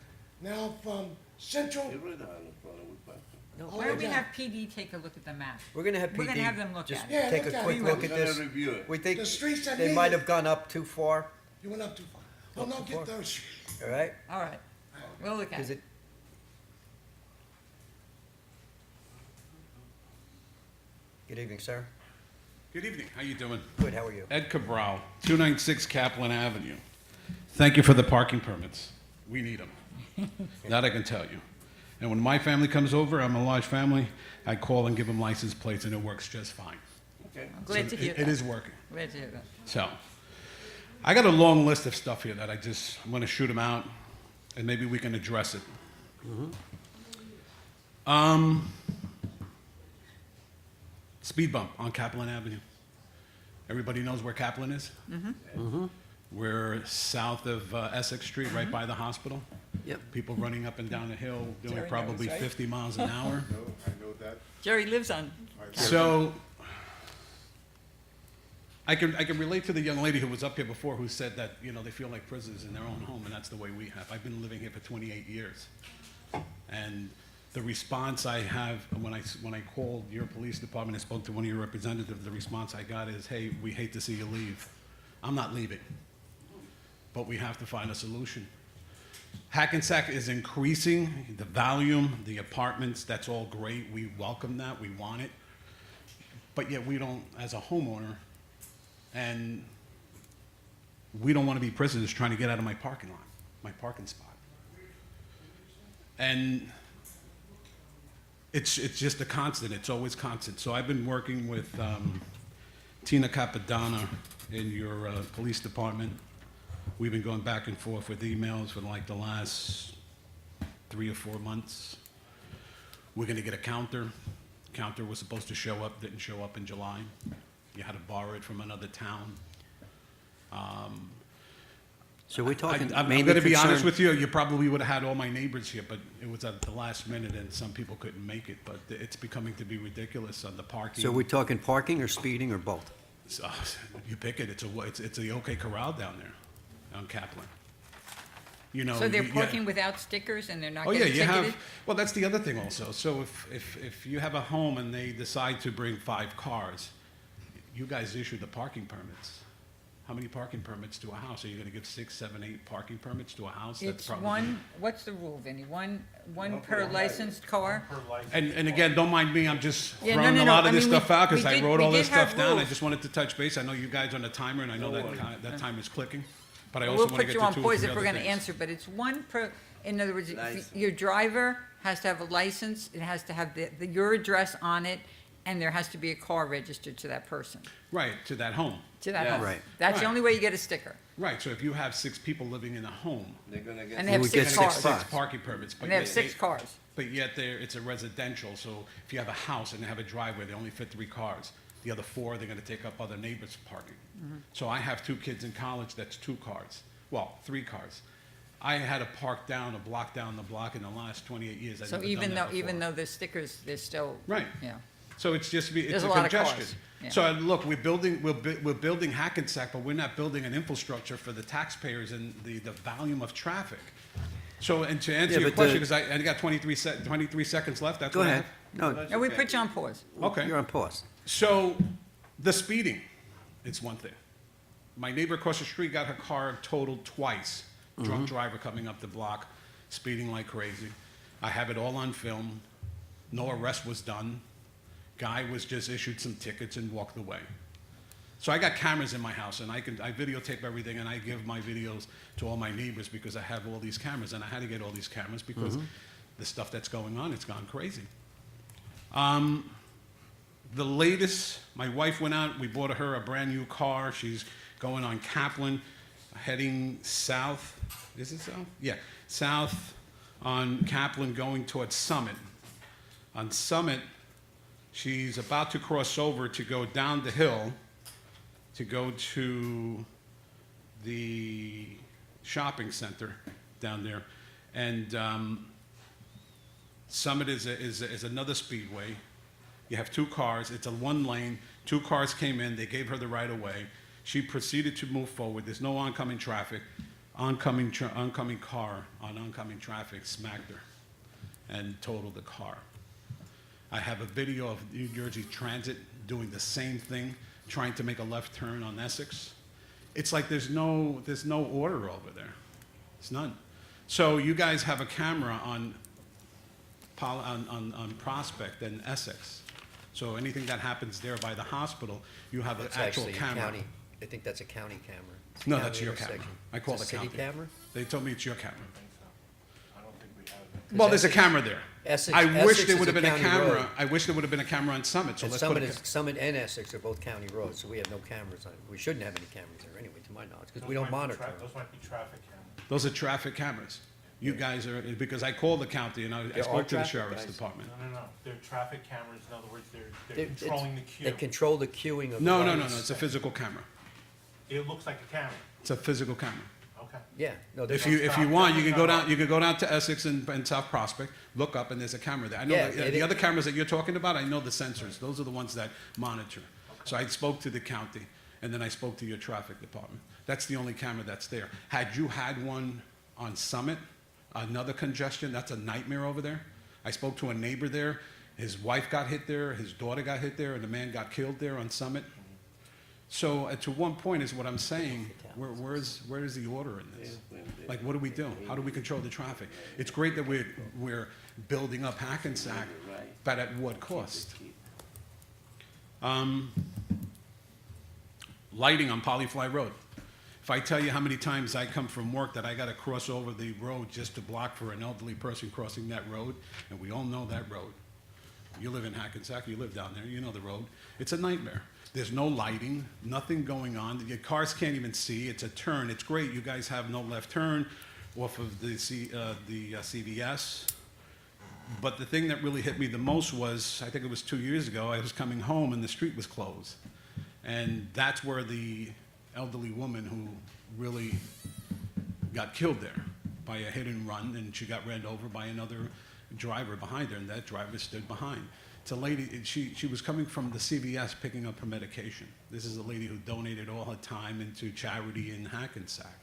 Now from Central, Leroy don't have no problem with parking. No, Oh, Why don't we yeah. have PD take a look at the map? we're gonna have PD. We're gonna have them look just at it. Yeah, take look a at quick it. look We're at gonna this. review it. We think the streets that they need might it. have gone up too far, You went up too far. Oh, no, too get far. Third Street. all right? All right, we'll look at Is it. it? Good evening, sir. Good evening. How you doing? Good, how are you? Ed Cabral, 296 Kaplan Avenue. Thank you for the parking permits. We need them. That I can tell you. And when my family comes over, I'm a large family, I call and give them license plates, and it works just fine. Okay. I'm glad to hear It that. is working. Glad to hear that. So, I got a long list of stuff here that I'm going to shoot them out, and maybe we can address it. Speed bump on Kaplan Avenue. Everybody knows where Kaplan is? We're south of Essex Street, right by the hospital. Yep. People running up and down the hill doing Jerry probably knows, right? 50 miles an hour. Jerry lives on, So, I can relate to the young lady who was up here before who said that, you know, they feel like prisoners in their own home, and that's the way we have. I've been living here for 28 years. And the response I have when I called your police department and spoke to one of your representatives, the response I got is, hey, we hate to see you leave. I'm not leaving, but we have to find a solution. Hackensack is increasing the volume, the apartments, that's all great. We welcome that, we want it. But yet we don't, as a homeowner, and we don't want to be prisoners trying to get out of my parking lot, my parking spot. And it's just a constant, it's always constant. So I've been working with Tina Capadonna in your police department. We've been going back and forth with emails for like the last 3 or 4 months. We're gonna get a counter. Counter was supposed to show up, didn't show up in July. You had to borrow it from another town. So we're talking I'm mainly gonna be honest concerned- with you, you probably would have had all my neighbors here, but it was at the last minute and some people couldn't make it, but it's becoming to be ridiculous on the parking. So we're talking parking or speeding or both? So, you pick it, it's a OK Corral down there on Kaplan. You know. So they're yeah. parking without stickers and they're not Oh, yeah, getting you ticketed? have, well, that's the other thing also. So if you have a home and they decide to bring 5 cars, you guys issue the parking permits. How many parking permits to a house? Are you gonna give 6, 7, 8 parking permits to a house? That's It's probably- one, what's the rule, Vinnie? One per licensed car? And again, don't mind me, I'm just Yeah, throwing no, a no, lot I of this mean, stuff out, because we I did- wrote we all this did have stuff down. I rules. just wanted to touch base. I know you guys are on a timer, and I know that time is clicking. But I We'll also want to put get you to on 2 or pause 3 if we're other gonna things. answer, but it's one per, in other words, License. your driver has to have a license, it has to have your address on it, and there has to be a car registered to that person, Right, to that home. to that Yeah. home. Right. That's the Right. only way you get a sticker. Right, so if you have 6 people living in a home, They're gonna get. And they have would six get cars. 6 6 spots. parking permits. And they have yet 6 cars. But yet it's a residential, so if you have a house and they have a driveway, they only fit 3 cars. The other 4, they're gonna take up other neighbors' parking. Mm-hmm. So I have 2 kids in college, that's 2 cars. Well, 3 cars. I had to park down a block down the block in the last 28 years. I've So never done even that though, even before. though there's stickers, there's still. Right. Yeah. So it's just, it's There's a a lot of congestion. cars, yeah. So look, we're building Hackensack, but we're not building an infrastructure for the taxpayers and the volume of traffic. So, and to answer Yeah, your but question, the- because I got 23 seconds left, that's Go what I ahead. have. No, And we put you on pause. Okay. you're on pause. So, the speeding, it's one thing. My neighbor across the street got her car totaled twice. Drunk driver coming up the block, speeding like crazy. I have it all on film. No arrest was done. Guy was just issued some tickets and walked away. So I got cameras in my house, and I videotape everything, and I give my videos to all my neighbors because I have all these cameras, and I had to get all these cameras because the stuff that's going on, it's gone crazy. The latest, my wife went out, we bought her a brand new car. She's going on Kaplan, heading south. Is it south? Yeah, south on Kaplan going towards Summit. On Summit, she's about to cross over to go down the hill to go to the shopping center down there. And Summit is another speedway. You have 2 cars. It's a 1 lane. 2 cars came in. They gave her the right of way. She proceeded to move forward. There's no oncoming traffic. Oncoming car on oncoming traffic smacked her and totaled the car. I have a video of New Jersey Transit doing the same thing, trying to make a left turn on Essex. It's like there's no order over there. It's none. So you guys have a camera on Prospect and Essex. So anything that happens there by the hospital, you have an That's actual actually a camera. county, I think that's a county camera. It's a No, county that's your camera. intersection. I call It's it a city county. camera? They told me it's your camera. I don't think we have it. Well, there's a Essex- camera there. Essex- I wish Essex there is would have a been a county camera. road. I wish there would have been a camera on Summit. So And let's put Summit and Essex are both county roads, so we have no cameras on it. We shouldn't have any cameras there anyway, to my knowledge, because we don't monitor them. Those might be traffic cameras. Those are traffic cameras. You guys are, because I called the county and I There are spoke to the traffic sheriff's guys. department. No. They're traffic cameras. In other words, they're They- controlling the They queue. control the queuing of the No, lights. it's a physical camera. It looks like a camera. It's a physical camera. Okay. Yeah, no, If there's, you want, you can go down to Essex and South Prospect, look up, and there's a camera there. I know Yeah, the other cameras that you're talking about, I know the sensors. Those are the ones that monitor. So I spoke to the county, and then I spoke to your traffic department. That's the only camera that's there. Had you had one on Summit, another congestion, that's a nightmare over there. I spoke to a neighbor there. His wife got hit there, his daughter got hit there, and the man got killed there on Summit. So to one point is what I'm saying, where is the order in this? Like, what do we do? How do we control the traffic? It's great that we're building up Hackensack, but at what cost? Lighting on Polyfly Road. If I tell you how many times I come from work that I gotta cross over the road just to block for an elderly person crossing that road, and we all know that road. You live in Hackensack, you live down there, you know the road. It's a nightmare. There's no lighting, nothing going on. Your cars can't even see. It's a turn. It's great. You guys have no left turn off of the CVS. But the thing that really hit me the most was, I think it was 2 years ago, I was coming home and the street was closed. And that's where the elderly woman who really got killed there by a hit and run, and she got ran over by another driver behind her, and that driver stood behind. It's a lady, she was coming from the CVS picking up her medication. This is a lady who donated all her time into charity in Hackensack.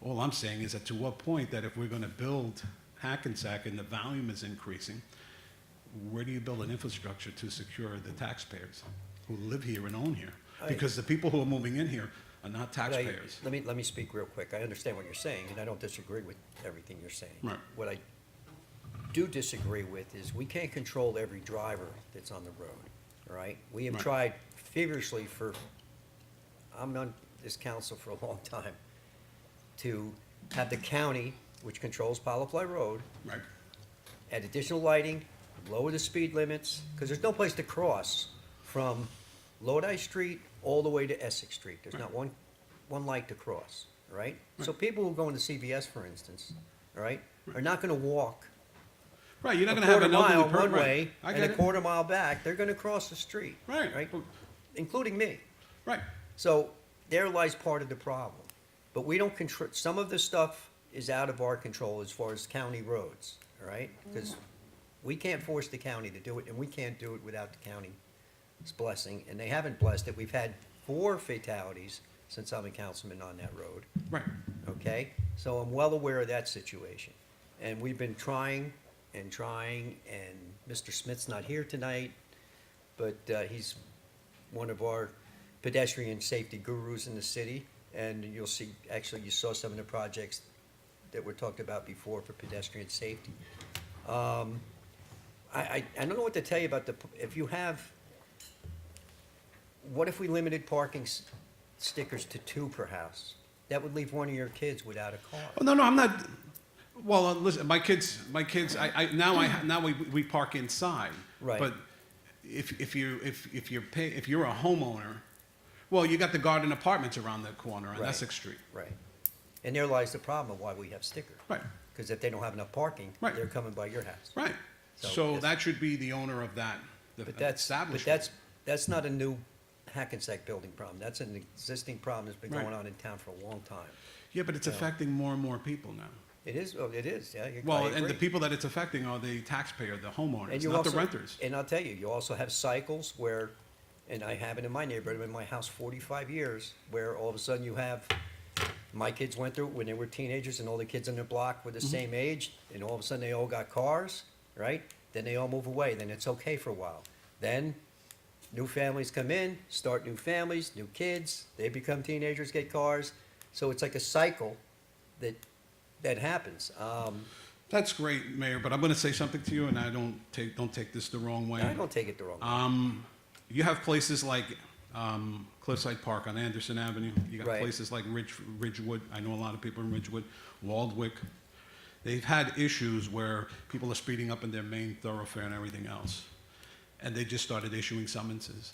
All I'm saying is that to what point that if we're going to build Hackensack and the volume is increasing, where do you build an infrastructure to secure the taxpayers who live here and own here? Because the people who are moving in here are not taxpayers. Let me speak real quick. I understand what you're saying, and I don't disagree with everything you're saying. Right. What I do disagree with is we can't control every driver that's on the road, all right? We have Right. tried feverishly I'm on this council for a long time, to have the county, which controls Polyfly Road, Right. add additional lighting, lower the speed limits, because there's no place to cross from Lodi Street all the way to Essex Street. There's not one light to cross, all right? So people who go into CVS, for instance, all right, are not gonna walk Right, you're not a going to have quarter an elderly mile person. one way I and get a it. quarter mile back, they're gonna cross the street. Right. Right? Including me. Right. So there lies part of the problem. But we don't control, some of the stuff is out of our control as far as county roads, all right? Because we can't force the county to do it, and we can't do it without the county's blessing, and they haven't blessed it. We've had 4 fatalities since I'm a councilman on that road, Right. okay? So I'm well aware of that situation. And we've been trying, and Mr. Smith's not here tonight, but he's one of our pedestrian safety gurus in the city, and you'll see, actually, you saw some of the projects that were talked about before for pedestrian safety. I don't know what to tell you about if you have, what if we limited parking stickers to 2 per house? That would leave one of your kids without a car. Oh, no, I'm not. Well, listen, my kids. Now we park inside. Right. But if you're a homeowner, well, you got the garden apartments around the corner on Right. Essex Street. Right. And there lies the problem of why we have stickers. Right. Because if they don't have enough parking, Right. they're coming by your house. Right. So So that's- that should be the owner of that establishment. That's not a new Hackensack building problem. That's an existing problem that's been Right. going on in town for a long time. Yeah, but it's Yeah. affecting more and more people now. It is, yeah. I Well, and the agree. people that it's affecting are the taxpayer, the homeowners, And you not the also- renters. And I'll tell you, you also have cycles where, and I have it in my neighborhood, in my house 45 years, where all of a sudden you have, my kids went through it when they were teenagers, and all the kids on the block were the same age, and all of a sudden they all got cars, right? Then they all move away, then it's okay for a while. Then, new families come in, start new families, new kids, they become teenagers, get cars. So it's like a cycle that happens. That's great, Mayor, but I'm going to say something to you, and I don't take this the wrong way. I don't take it the wrong way. You have places like Cliffside Park on Anderson Avenue. You got Right. places like Ridgewood. I know a lot of people in Ridgewood, Waldwick. They've had issues where people are speeding up in their main thoroughfare and everything else, and they just started issuing summonses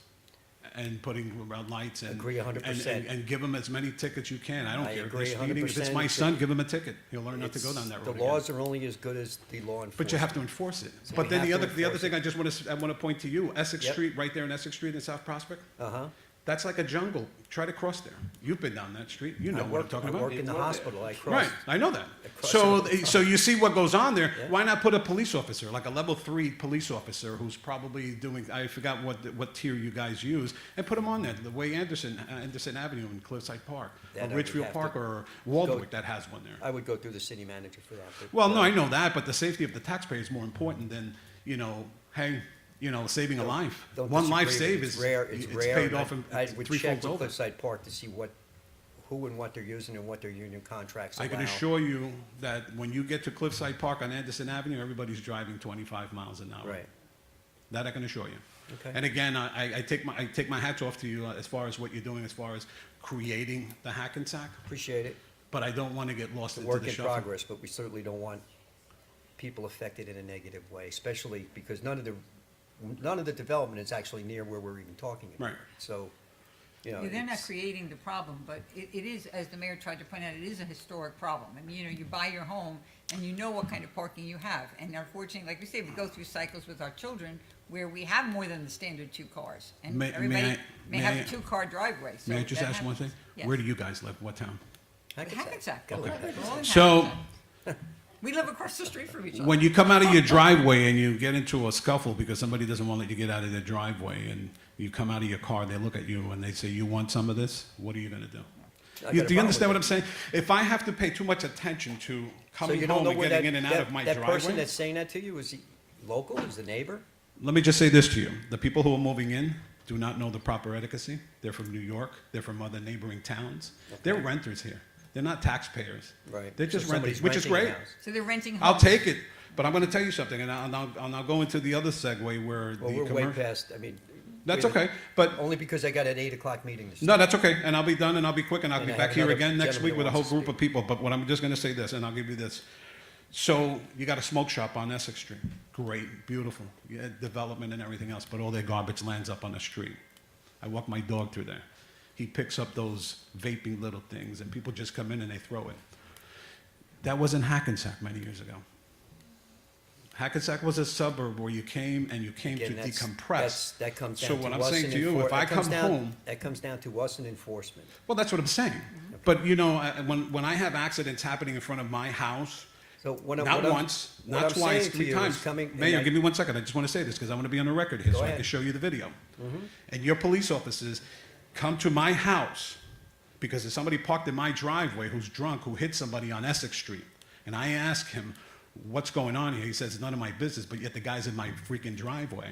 and putting red lights and Agree 100%. and give them as many tickets you can. I don't I care agree if they're speeding. If it's 100%. my son, give him a ticket. He'll learn not to go It's- down that road The again. laws are only as good as the law enforcement. But you have to enforce it. So But we then have the to other enforce thing I want to point to you, Essex Yep. Street, right there in Essex Street in South Prospect. Uh-huh. That's like a jungle. Try to cross there. You've been down that street. You know what I'm talking I about. work in the hospital, I Right, cross. I know that. cross So, it. so you see what goes on there. Yeah. Why not put a police officer, like a level 3 police officer, who's probably doing, I forgot what tier you guys use, and put him on there, the way Anderson Avenue in Cliffside Park, That I or would Ridgefield have to Park, or go- Waldwick that has one there. I would go through the city manager for that. but, Well, no, I know that, but the safety of the taxpayer is more important than, saving a life. don't One life disagree, saved but it's is, rare, it's rare. paid and off in I would three check folds with over. Cliffside Park to see who and what they're using and what their union contracts allow. I can assure you that when you get to Cliffside Park on Anderson Avenue, everybody's driving 25 miles an hour. Right, That I can assure you. okay. And again, I take my hats off to you as far as what you're doing as far as creating the Hackensack, Appreciate it. but I don't want to get lost It's a into work the in shuffle. progress, but we certainly don't want people affected in a negative way, especially because none of the development is actually near where we're even talking about. Right. So you know. Yeah, they're not it's- creating the problem, but it is, as the mayor tried to point out, it is a historic problem. I mean, you know, you buy your home and you know what kind of parking you have. And unfortunately, like we say, we go through cycles with our children where we have more than the standard 2 cars. And May- everybody may may I- have a 2-car driveway. So May I just that ask one happens. thing? Yes. Where do you guys live? What town? Hackensack. Okay. We're all in So- Hackensack. We live across the street from each other. When you come out of your driveway and you get into a scuffle because somebody doesn't want to let you get out of their driveway, and you come out of your car, they look at you and they say, "You want some of this?" What are you going to do? I got a Do you problem understand what with I'm saying? If I have to pay too much attention to So coming you don't home know and where getting that, in and out of my that person driveway, that's saying that to you, is he local, is the neighbor? let me just say this to you. The people who are moving in do not know the proper etiquette. They're from New York. They're from other neighboring towns. They're renters here. They're not taxpayers. Right. They're just So somebody's renters, which is renting a great. house. So they're renting homes. I'll take it. But I'm going to tell you something, and I'll go into the other segue where Well, the we're way commercial. past, I mean. That's we- okay, but Only because I got an 8 o'clock meeting to no, start. that's okay, and I'll be done, and I'll be quick, and I'll And be I back have here another again next gentleman week that with a whole wants to group of people. But what I'm just going to say this, and I'll give you this. So you got a smoke shop on Essex Street, great, beautiful, yeah, development and everything else, but all their garbage lands up on the street. I walk my dog through there. He picks up those vaping little things, and people just come in and they throw it. That was in Hackensack many years ago. Hackensack was a suburb where you came and you came Again, to that's- decompress. That comes So down what to I'm us saying and to you, if I come home, that comes down to us and enforcement. well, that's what I'm saying. But you know, when I have accidents happening in front of my house, So when not what once, what not I'm twice, saying to 3 you is times. coming- and Mayor, I- give me 1 second. I just want to say this because I want to be on the record here Go so I ahead. can show you the video. And your police officers come to my house because there's somebody parked in my driveway who's drunk who hit somebody on Essex Street. And I ask him, what's going on here? He says, it's none of my business, but yet the guy's in my freaking driveway.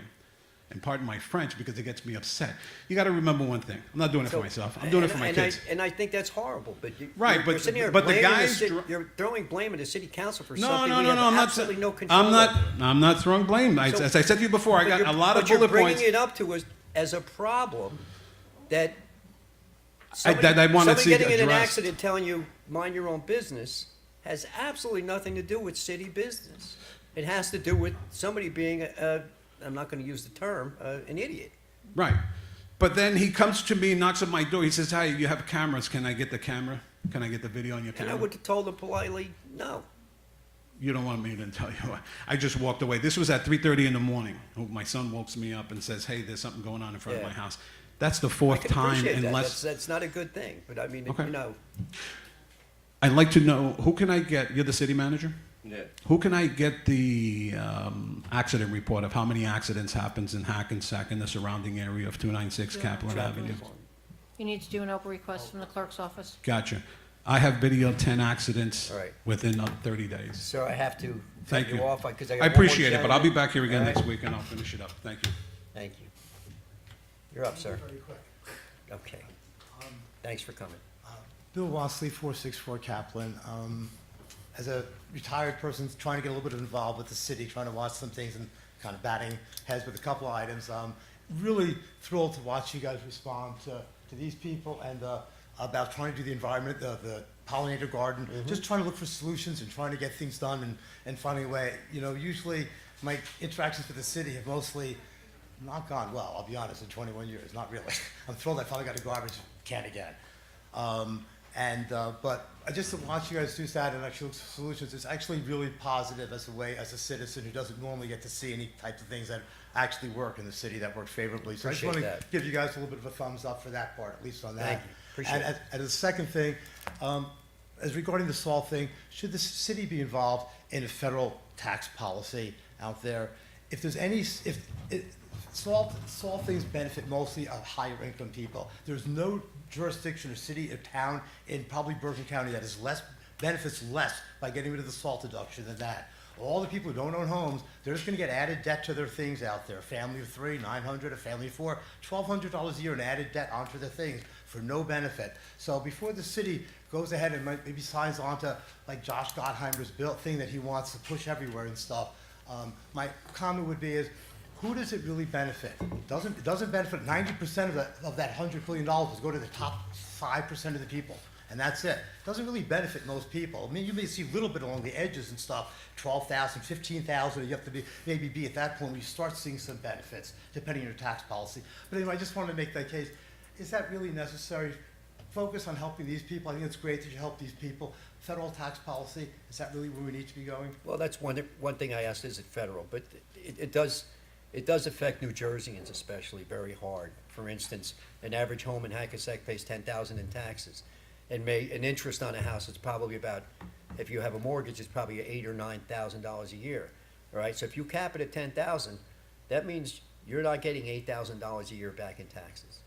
And pardon my French because it gets me upset. You got to remember one thing. I'm not doing it for So- myself. I'm doing it for my kids. And I think that's horrible, but you. Right, you're but- sitting here but the blaming guys city- dr- You're throwing blame at the city council for No, something no, we no, have no. I'm not. absolutely no control I'm not. over. I'm not throwing blame. So- As I said to you before, I But got you're- a lot of but you're bullet bringing points. it up to us as a problem that that I wanna see somebody getting in an addressed. accident telling you mind your own business has absolutely nothing to do with city business. It has to do with somebody being I'm not going to use the term, an idiot. Right. But then he comes to me, knocks on my door. He says, "Hi, you have cameras. Can I get the camera? Can I get the video on your And I camera?" would have told him politely, no. You don't want me to tell you. I just walked away. This was at 3:30 in the morning. My son wakes me up and says, "Hey, there's something going on in front Yeah. of my house." That's the I fourth can time appreciate in that. less. That's not a good thing, but I mean, Okay. you know, I'd like to know who can I get. You're the city manager. Yeah. Who can I get the accident report of how many accidents happens in Hackensack and the surrounding area of 296 Kaplan Avenue? You need to do an open request from the clerk's office. Gotcha. I have video 10 accidents All right. within 30 days. So I have to Thank cut you you. off because I got I one more appreciate it, but I'll be gentleman. back here again All right. next week and I'll finish it up. Thank you. Thank you. You're up, sir. Very quick. Okay. Thanks for coming. Bill Wassley, 464 Kaplan. As a retired person trying to get a little bit involved with the city, trying to watch some things and kind of batting heads with a couple of items, really thrilled to watch you guys respond to these people and about trying to do the environment, the pollinator garden, just trying to look for solutions and trying to get things done and finding a way. You know, usually my interactions with the city have mostly not gone well, I'll be honest, in 21 years, not really. I'm thrilled I finally got a garbage can again. But I just to watch you guys do that and actually look for solutions, it's actually really positive as a way, as a citizen who doesn't normally get to see any types of things that actually work in the city that work favorably. So I just want Appreciate to that. give you guys a little bit of a thumbs up for that part, at least on that. Thank you. Appreciate And it. as the second thing, as regarding the salt thing, should the city be involved in a federal tax policy out there? If there's any, salt things benefit mostly higher income people. There's no jurisdiction or city or town in probably Bergen County that is benefits less by getting rid of the salt deduction than that. All the people who don't own homes, they're just gonna get added debt to their things out there. A family of 3, $900, a family of 4, $1,200 a year in added debt onto their things for no benefit. So before the city goes ahead and maybe signs onto like Josh Gottheimer's bill thing that he wants to push everywhere and stuff, my comment would be is, who does it really benefit? It doesn't benefit 90% of that $100 billion is go to the top 5% of the people, and that's it. It doesn't really benefit most people. I mean, you may see a little bit along the edges and stuff, 12,000, 15,000, you have to maybe be at that point where you start seeing some benefits, depending on your tax policy. But anyway, I just wanted to make that case. is that really necessary? Focus on helping these people. I think it's great that you help these people. Federal tax policy, is that really where we need to be going? Well, that's one thing I asked, is it federal? But it does affect New Jerseyans especially very hard. For instance, an average home in Hackensack pays $10,000 in taxes. And an interest on a house is probably about, if you have a mortgage, it's probably $8,000 or $9,000 a year. All right, so if you cap it at $10,000, that means you're not getting $8,000 a year back in taxes,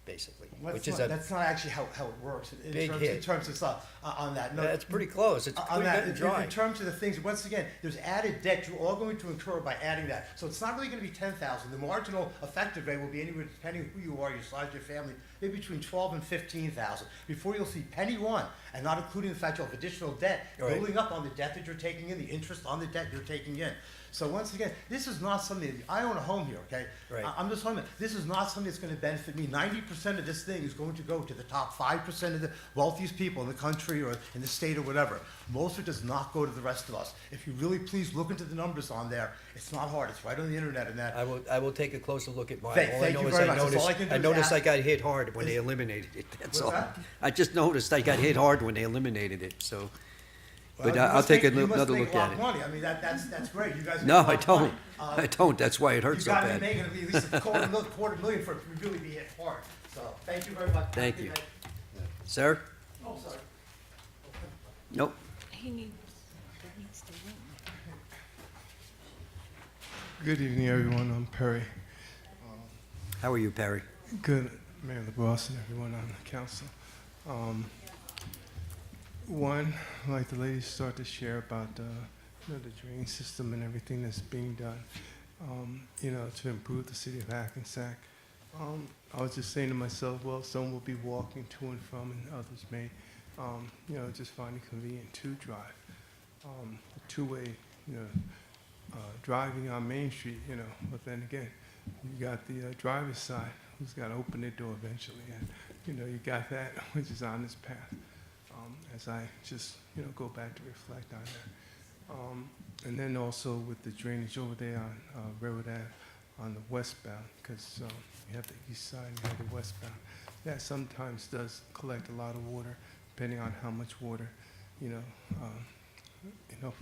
basically, which is That's not actually how it works. Big hit. In terms of stuff, on that. No, That's pretty close. It's on pretty that, cut and dry. in terms of the things, once again, there's added debt you're all going to incur by adding that. So it's not really gonna be 10,000. The marginal effective rate will be anywhere, depending on who you are, your size, your family, maybe between 12 and 15,000. Before you'll see penny one, and not including the fact you have additional debt, Right. building up on the debt that you're taking in, the interest on the debt you're taking in. So once again, this is not something, I own a home here, okay? Right. I'm just telling you, this is not something that's gonna benefit me. 90% of this thing is going to go to the top 5% of the wealthiest people in the country or in the state or whatever. Most of it does not go to the rest of us. If you really please look into the numbers on there, it's not hard, it's right on the internet and that. I will take a closer look at mine. Thank All I you know is very I much. That's all I noticed, can do I is noticed I ask. got hit hard when they eliminated it, that's all. What's that? I just noticed I got hit hard when they eliminated it, so, Well, but you I'll must take make- you another must make look a lot at of it. money. I mean, that's great, you guys. No, make a I lot of money. don't, I don't, that's why it hurts so You gotta be bad. making at least a quarter million for it to really be hit hard. So, thank you very much. Thank you. Sir? Oh, sorry. Nope. He needs to Good evening, everyone. I'm Perry. How are you, Perry? Good, Mayor LaBrosse and everyone on the council. One, like the ladies start to share about the drain system and everything that's being done, to improve the city of Hackensack. I was just saying to myself, well, some will be walking to and from, and others may, just find it convenient to drive. Two-way, driving on Main Street, but then again, you got the driver's side who's got to open their door eventually, and you got that which is on this path. As I just go back to reflect on that, and then also with the drainage over there on Railroad Ave on the westbound, because you have the east side and you have the westbound. That sometimes does collect a lot of water, depending on how much water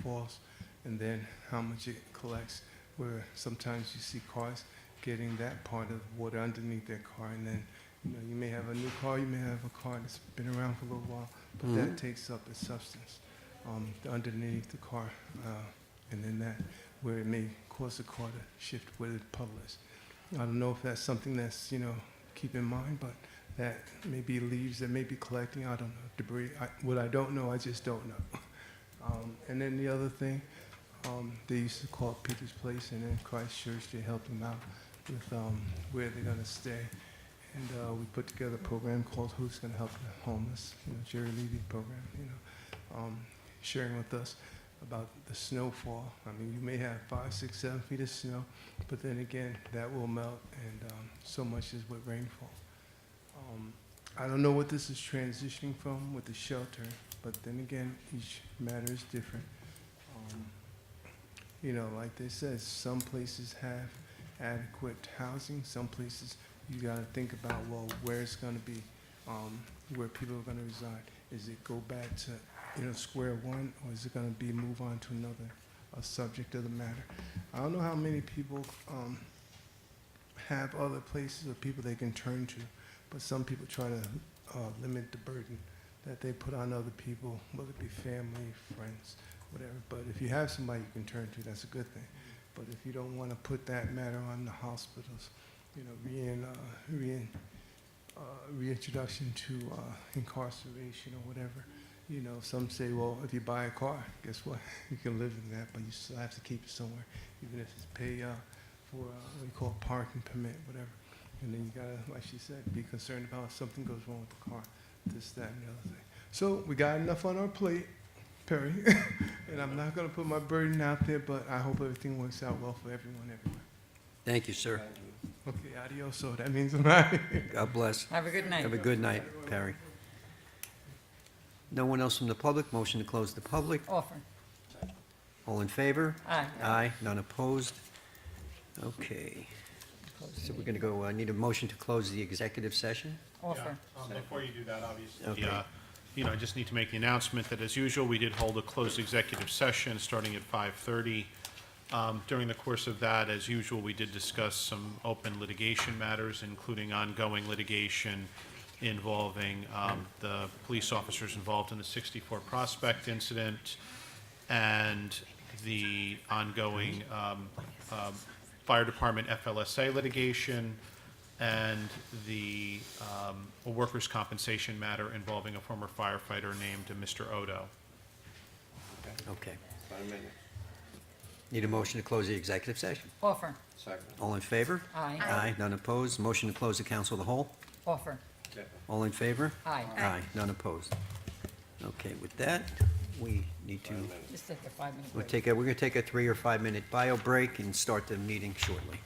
falls, and then how much it collects. Where sometimes you see cars getting that part of water underneath their car, and then you may have a new car, you may have a car that's been around for a little while, but that takes up its substance underneath the car, and then that where it may cause the car to shift where the puddle is. I don't know if that's something that's keep in mind, but that may be leaves that may be collecting. I don't know, debris. What I don't know, I just don't know. And then the other thing, they used to call it Peter's Place, and then Christchurch, they helped them out with where they're going to stay. And we put together a program called Who's Going to Help the Homeless, Jerry Levy program, sharing with us about the snowfall. I mean, you may have 5, 6, 7 feet of snow, but then again, that will melt, and so much is with rainfall. I don't know what this is transitioning from with the shelter, but then again, each matter is different. Like they said, some places have adequate housing, some places you got to think about, well, where it's going to be, where people are going to reside. Is it go back to square one, or is it going to be move on to another subject of the matter? I don't know how many people have other places or people they can turn to, but some people try to limit the burden that they put on other people, whether it be family, friends, whatever. But if you have somebody you can turn to, that's a good thing. But if you don't want to put that matter on the hospitals, reintroduction to incarceration or whatever, some say, well, if you buy a car, guess what? You can live in that, but you still have to keep it somewhere, even if it's pay for what you call parking permit, whatever. And then you gotta, like she said, be concerned about if something goes wrong with the car, this, that, and the other thing. So we got enough on our plate, Perry, and I'm not gonna put my burden out there, but I hope everything works out well for everyone everywhere. Thank you, sir. Okay, adios, so that means bye. God bless. Have a good night. Have a good night, Perry. No one else from the public? Motion to close the public? Offer. All in favor? Aye. Aye, none opposed? Okay. close the So we're meeting. going to go, I need a motion to close the executive session? Offer. Before you do that, obviously, Okay. I just need to make the announcement that, as usual, we did hold a closed executive session starting at 5:30. During the course of that, as usual, we did discuss some open litigation matters, including ongoing litigation involving the police officers involved in the 64 Prospect incident and the ongoing fire department FLSA litigation, and the workers' compensation matter involving a former firefighter named Mr. Odo. Okay. 5 minutes. Need a motion to close the executive session? Offer. Second. All in favor? Aye. Aye, none opposed. Motion to close the council of the whole? Offer. Second. All in favor? Aye. Aye, none opposed. Okay, with that, we need to, 5 minutes. Just take a 5-minute we're break. going to take a 3 or 5 minute bio break and start the meeting shortly.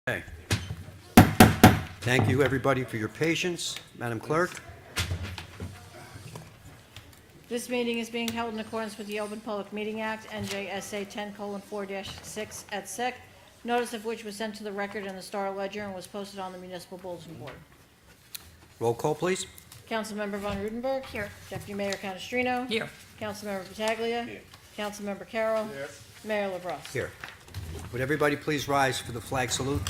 Okay. Thank you, everybody, for your patience. Madam Clerk? This meeting is being held in accordance with the Open Public Meeting Act, NJSA 10:4-6 et sec, notice of which was sent to the record in the Star Ledger and was posted on the municipal bulletin board. Roll call, please. Councilmember Von Rudenberg. Here. Deputy Mayor Canestrino. Here. Councilmember Pataglia. Here. Councilmember Carroll. Here. Mayor LaBrus. Here. Would everybody please rise for the flag salute?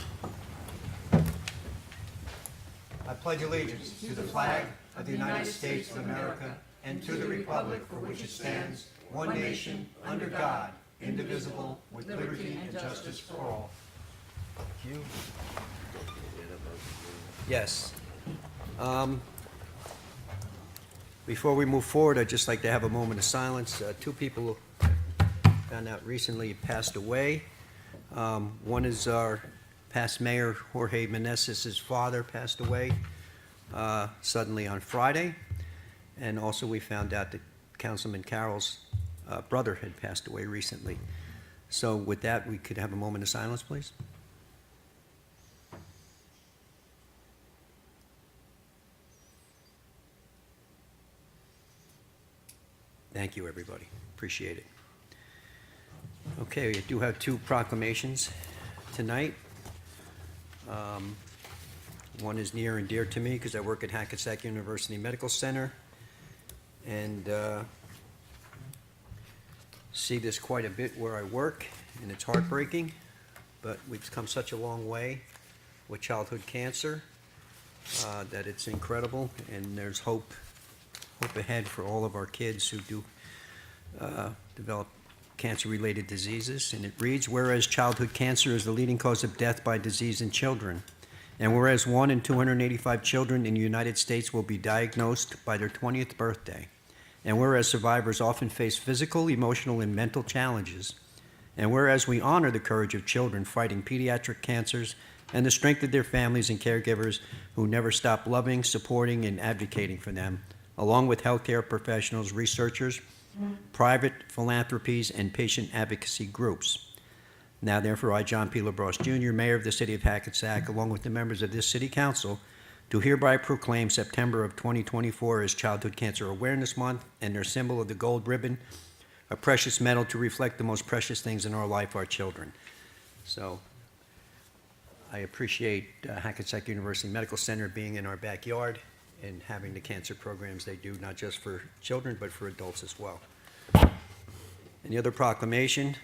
I pledge allegiance to the flag of the United States of America and to the republic for which it stands, one nation, under God, indivisible, with liberty and justice for all. Thank you. Yes. Before we move forward, I'd just like to have a moment of silence. Two people found out recently passed away. One is our past mayor, Jorge Meneses' father, passed away suddenly on Friday. And also we found out that Councilman Carroll's brother had passed away recently. So with that, we could have a moment of silence, please. Thank you, everybody. Appreciate it. Okay, we do have two proclamations tonight. One is near and dear to me because I work at Hackensack University Medical Center and see this quite a bit where I work, and it's heartbreaking, but we've come such a long way with childhood cancer that it's incredible, and there's hope ahead for all of our kids who do develop cancer-related diseases. And it reads, whereas childhood cancer is the leading cause of death by disease in children, and whereas 1 in 285 children in the United States will be diagnosed by their 20th birthday, and whereas survivors often face physical, emotional, and mental challenges, and whereas we honor the courage of children fighting pediatric cancers and the strength of their families and caregivers who never stop loving, supporting, and advocating for them, along with healthcare professionals, researchers, private philanthropies, and patient advocacy groups. Now, therefore, I, John P. LaBrosse Jr., Mayor of the City of Hackensack, along with the members of this City Council, do hereby proclaim September of 2024 as Childhood Cancer Awareness Month, and their symbol of the gold ribbon, a precious metal to reflect the most precious things in our life, our children. So I appreciate Hackensack University Medical Center being in our backyard and having the cancer programs they do, not just for children, but for adults as well. And the other proclamation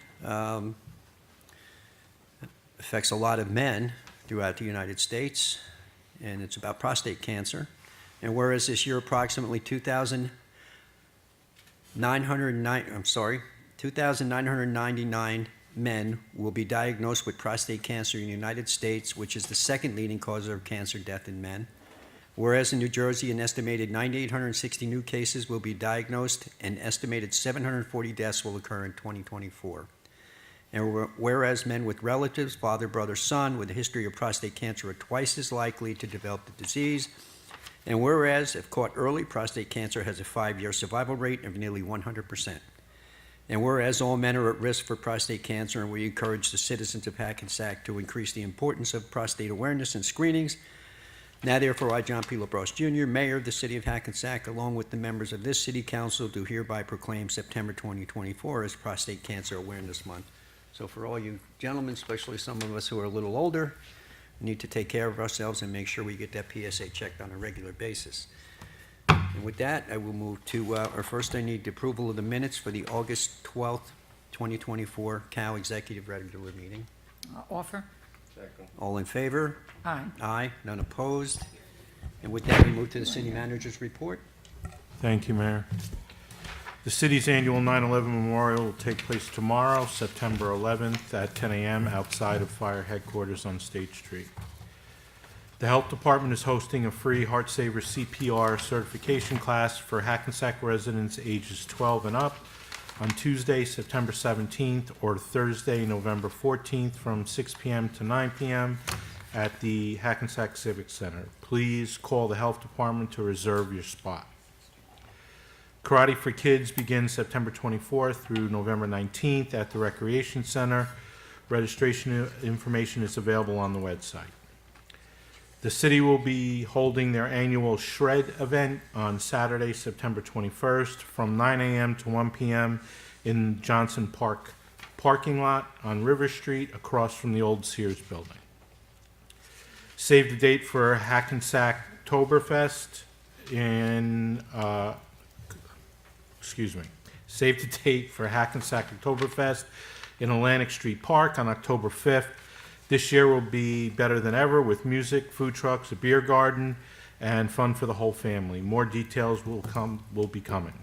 affects a lot of men throughout the United States, and it's about prostate cancer. And whereas this year approximately 2,999 men will be diagnosed with prostate cancer in the United States, which is the second leading cause of cancer death in men. Whereas in New Jersey, an estimated 9,860 new cases will be diagnosed, and estimated 740 deaths will occur in 2024. And whereas men with relatives, father, brother, son, with a history of prostate cancer are twice as likely to develop the disease. And whereas, if caught early, prostate cancer has a 5-year survival rate of nearly 100%. And whereas all men are at risk for prostate cancer, and we encourage the citizens of Hackensack to increase the importance of prostate awareness and screenings, now therefore I, John P. LaBrosse Jr., Mayor of the City of Hackensack, along with the members of this City Council, do hereby proclaim September 2024 as Prostate Cancer Awareness Month. So for all you gentlemen, especially some of us who are a little older, we need to take care of ourselves and make sure we get that PSA checked on a regular basis. And with that, I will move to our first. I need the approval of the minutes for the August 12th, 2024 Cal Executive Regular Meeting. Offer? Second. All in favor? Aye. Aye, none opposed. And with that, we move to the city manager's report. Thank you, Mayor. The city's annual 9/11 memorial will take place tomorrow, September 11th at 10 a.m. outside of Fire Headquarters on State Street. The Health Department is hosting a free Heart Saver CPR certification class for Hackensack residents ages 12 and up on Tuesday, September 17th, or Thursday, November 14th, from 6 p.m. to 9 p.m. at the Hackensack Civic Center. Please call the Health Department to reserve your spot. Karate for Kids begins September 24th through November 19th at the Recreation Center. Registration information is available on the website. The city will be holding their annual Shred event on Saturday, September 21st from 9 a.m. to 1 p.m. in Johnson Park parking lot on River Street across from the old Sears building. Save the date for Hackensack Oktoberfest Save the date for Hackensack Oktoberfest in Atlantic Street Park on October 5th. This year will be better than ever with music, food trucks, a beer garden, and fun for the whole family. More details will be coming.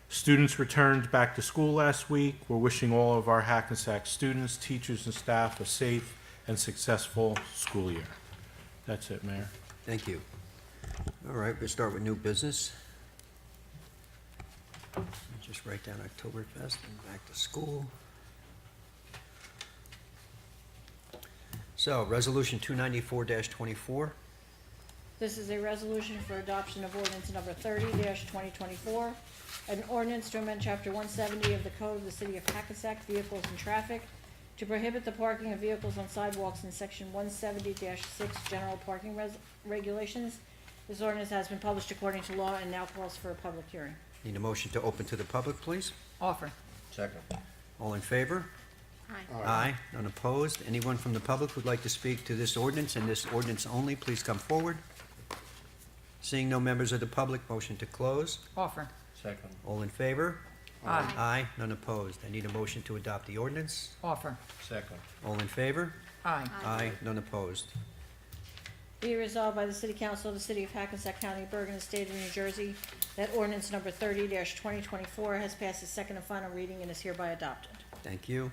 Students returned back to school last week. We're wishing all of our Hackensack students, teachers, and staff a safe and successful school year. That's it, Mayor. Thank you. All right, we'll start with new business. Just write down Oktoberfest and back to school. So, Resolution 294-24. This is a resolution for adoption of ordinance number 30-2024, an ordinance to amend Chapter 170 of the Code of the City of Hackensack, Vehicles and Traffic, to prohibit the parking of vehicles on sidewalks in Section 170-6 General Parking Regulations. This ordinance has been published according to law and now calls for a public hearing. Need a motion to open to the public, please? Offer. Second. All in favor? Aye. None opposed? Anyone from the public who'd like to speak to this ordinance and this ordinance only, please come forward. Seeing no members of the public, motion to close. Offer. Second. All in favor? Aye. Aye. None opposed. I need a motion to adopt the ordinance. Offer. Second. All in favor? Aye. Aye. None opposed. Be resolved by the City Council of the City of Hackensack County, Bergen, and State of New Jersey, that ordinance number 30-2024 has passed its second and final reading and is hereby adopted. Thank you.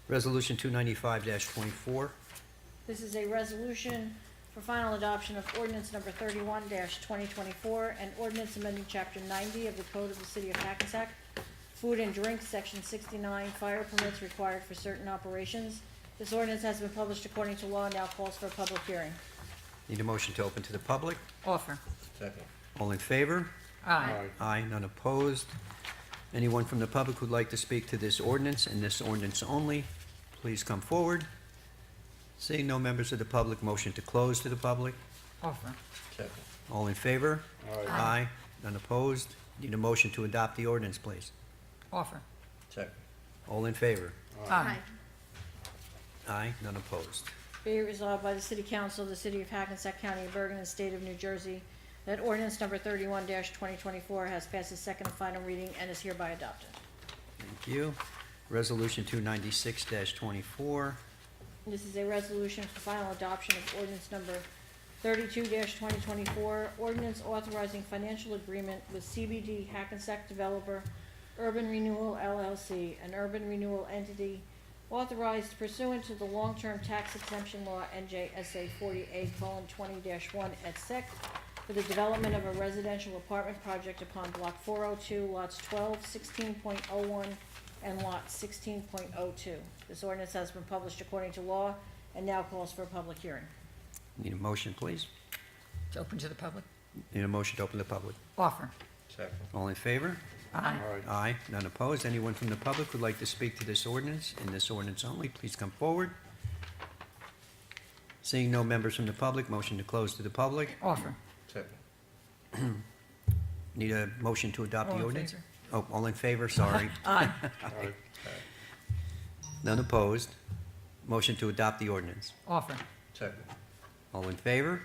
Resolution 295-24. This is a resolution for final adoption of ordinance number 31-2024, and ordinance amending Chapter 90 of the Code of the City of Hackensack, Food and Drink, Section 69, fire permits required for certain operations. This ordinance has been published according to law and now calls for a public hearing. Need a motion to open to the public. Offer. Second. All in favor? Aye. Aye. None opposed. Anyone from the public who'd like to speak to this ordinance and this ordinance only, please come forward. Seeing no members of the public, motion to close to the public. Offer. Second. All in favor? Aye. None opposed. Need a motion to adopt the ordinance, please. Offer. Second. All in favor? Aye. Aye. None opposed. Be it resolved by the City Council of the City of Hackensack County of Bergen and State of New Jersey that ordinance number 31-2024 has passed its second and final reading and is hereby adopted. Thank you. Resolution 296-24. This is a resolution for final adoption of ordinance number 32-2024, ordinance authorizing financial agreement with CBD Hackensack Developer Urban Renewal LLC, an urban renewal entity authorized pursuant to the long-term tax exemption law NJSA 40A:20-1 et sec. For the development of a residential apartment project upon block 402, lots 12, 16.01, and lot 16.02. This ordinance has been published according to law and now calls for a public hearing. Need a motion, please? It's open to the public. Need a motion to open the public. Offer. Second. All in favor? Aye. Aye. None opposed. Anyone from the public who'd like to speak to this ordinance and this ordinance only, please come forward. Seeing no members from the public, motion to close to the public. Offer. Second. Need a motion to adopt All the in ordinance? favor? Oh, all in favor, sorry. Aye. None opposed. Motion to adopt the ordinance. Offer. Second. All in favor?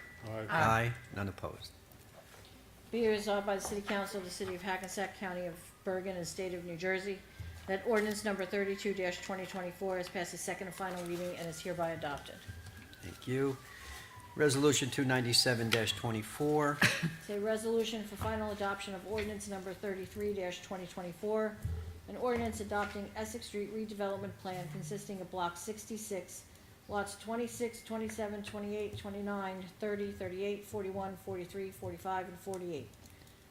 Aye. None opposed. Be it resolved by the City Council of the City of Hackensack County of Bergen and State of New Jersey that ordinance number 32-2024 has passed its second and final reading and is hereby adopted. Thank you. Resolution 297-24. It's a resolution for final adoption of ordinance number 33-2024, an ordinance adopting Essex Street redevelopment plan consisting of block 66, lots 26, 27, 28, 29, 30, 38, 41, 43, 45, and 48.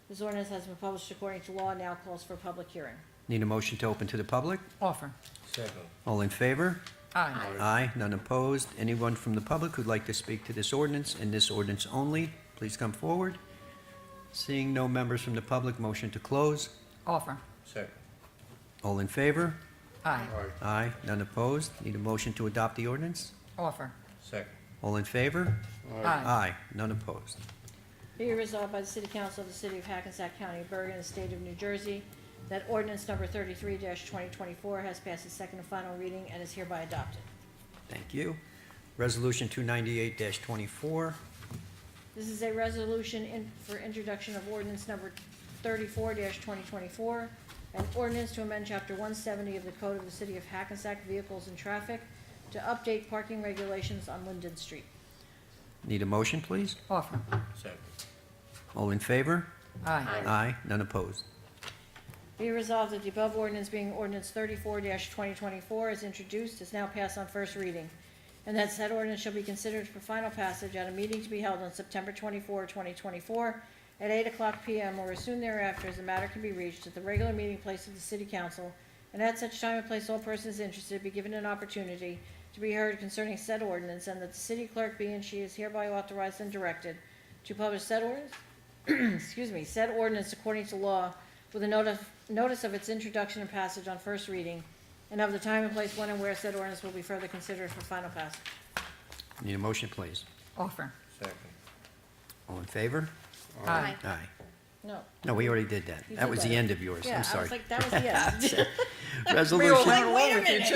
This ordinance has been published according to law and now calls for a public hearing. Need a motion to open to the public? Offer. Second. All in favor? Aye. Aye. None opposed. Anyone from the public who'd like to speak to this ordinance and this ordinance only, please come forward. Seeing no members from the public, motion to close. Offer. Second. All in favor? Aye. Aye, none opposed. Need a motion to adopt the ordinance? Offer. Second. All in favor? Aye. Aye, none opposed. Be it resolved by the City Council of the City of Hackensack County of Bergen and State of New Jersey that ordinance number 33-2024 has passed its second and final reading and is hereby adopted. Thank you. Resolution 298-24. This is a resolution for introduction of ordinance number 34-2024, an ordinance to amend Chapter 170 of the Code of the City of Hackensack Vehicles and Traffic to update parking regulations on Linden Street. Need a motion, please? Offer. Second. All in favor? Aye. Aye, none opposed. Be it resolved that the above ordinance being ordinance 34-2024 is introduced, is now passed on first reading, and that said ordinance shall be considered for final passage at a meeting to be held on September 24, 2024, at 8:00 p.m. or as soon thereafter as the matter can be reached at the regular meeting place of the City Council, and at such time and place all persons interested be given an opportunity to be heard concerning said ordinance, and that the city clerk be and she is hereby authorized and directed to publish said ordinance, said ordinance according to law with a notice of its introduction and passage on first reading, and of the time and place when and where said ordinance will be further considered for final passage. Need a motion, please? Offer. Second. All in favor? Aye. Aye. No. No, we already did that. You That did was that. the end of yours. Yeah, I'm sorry. I was like, that was the end. Resolution, wait a minute.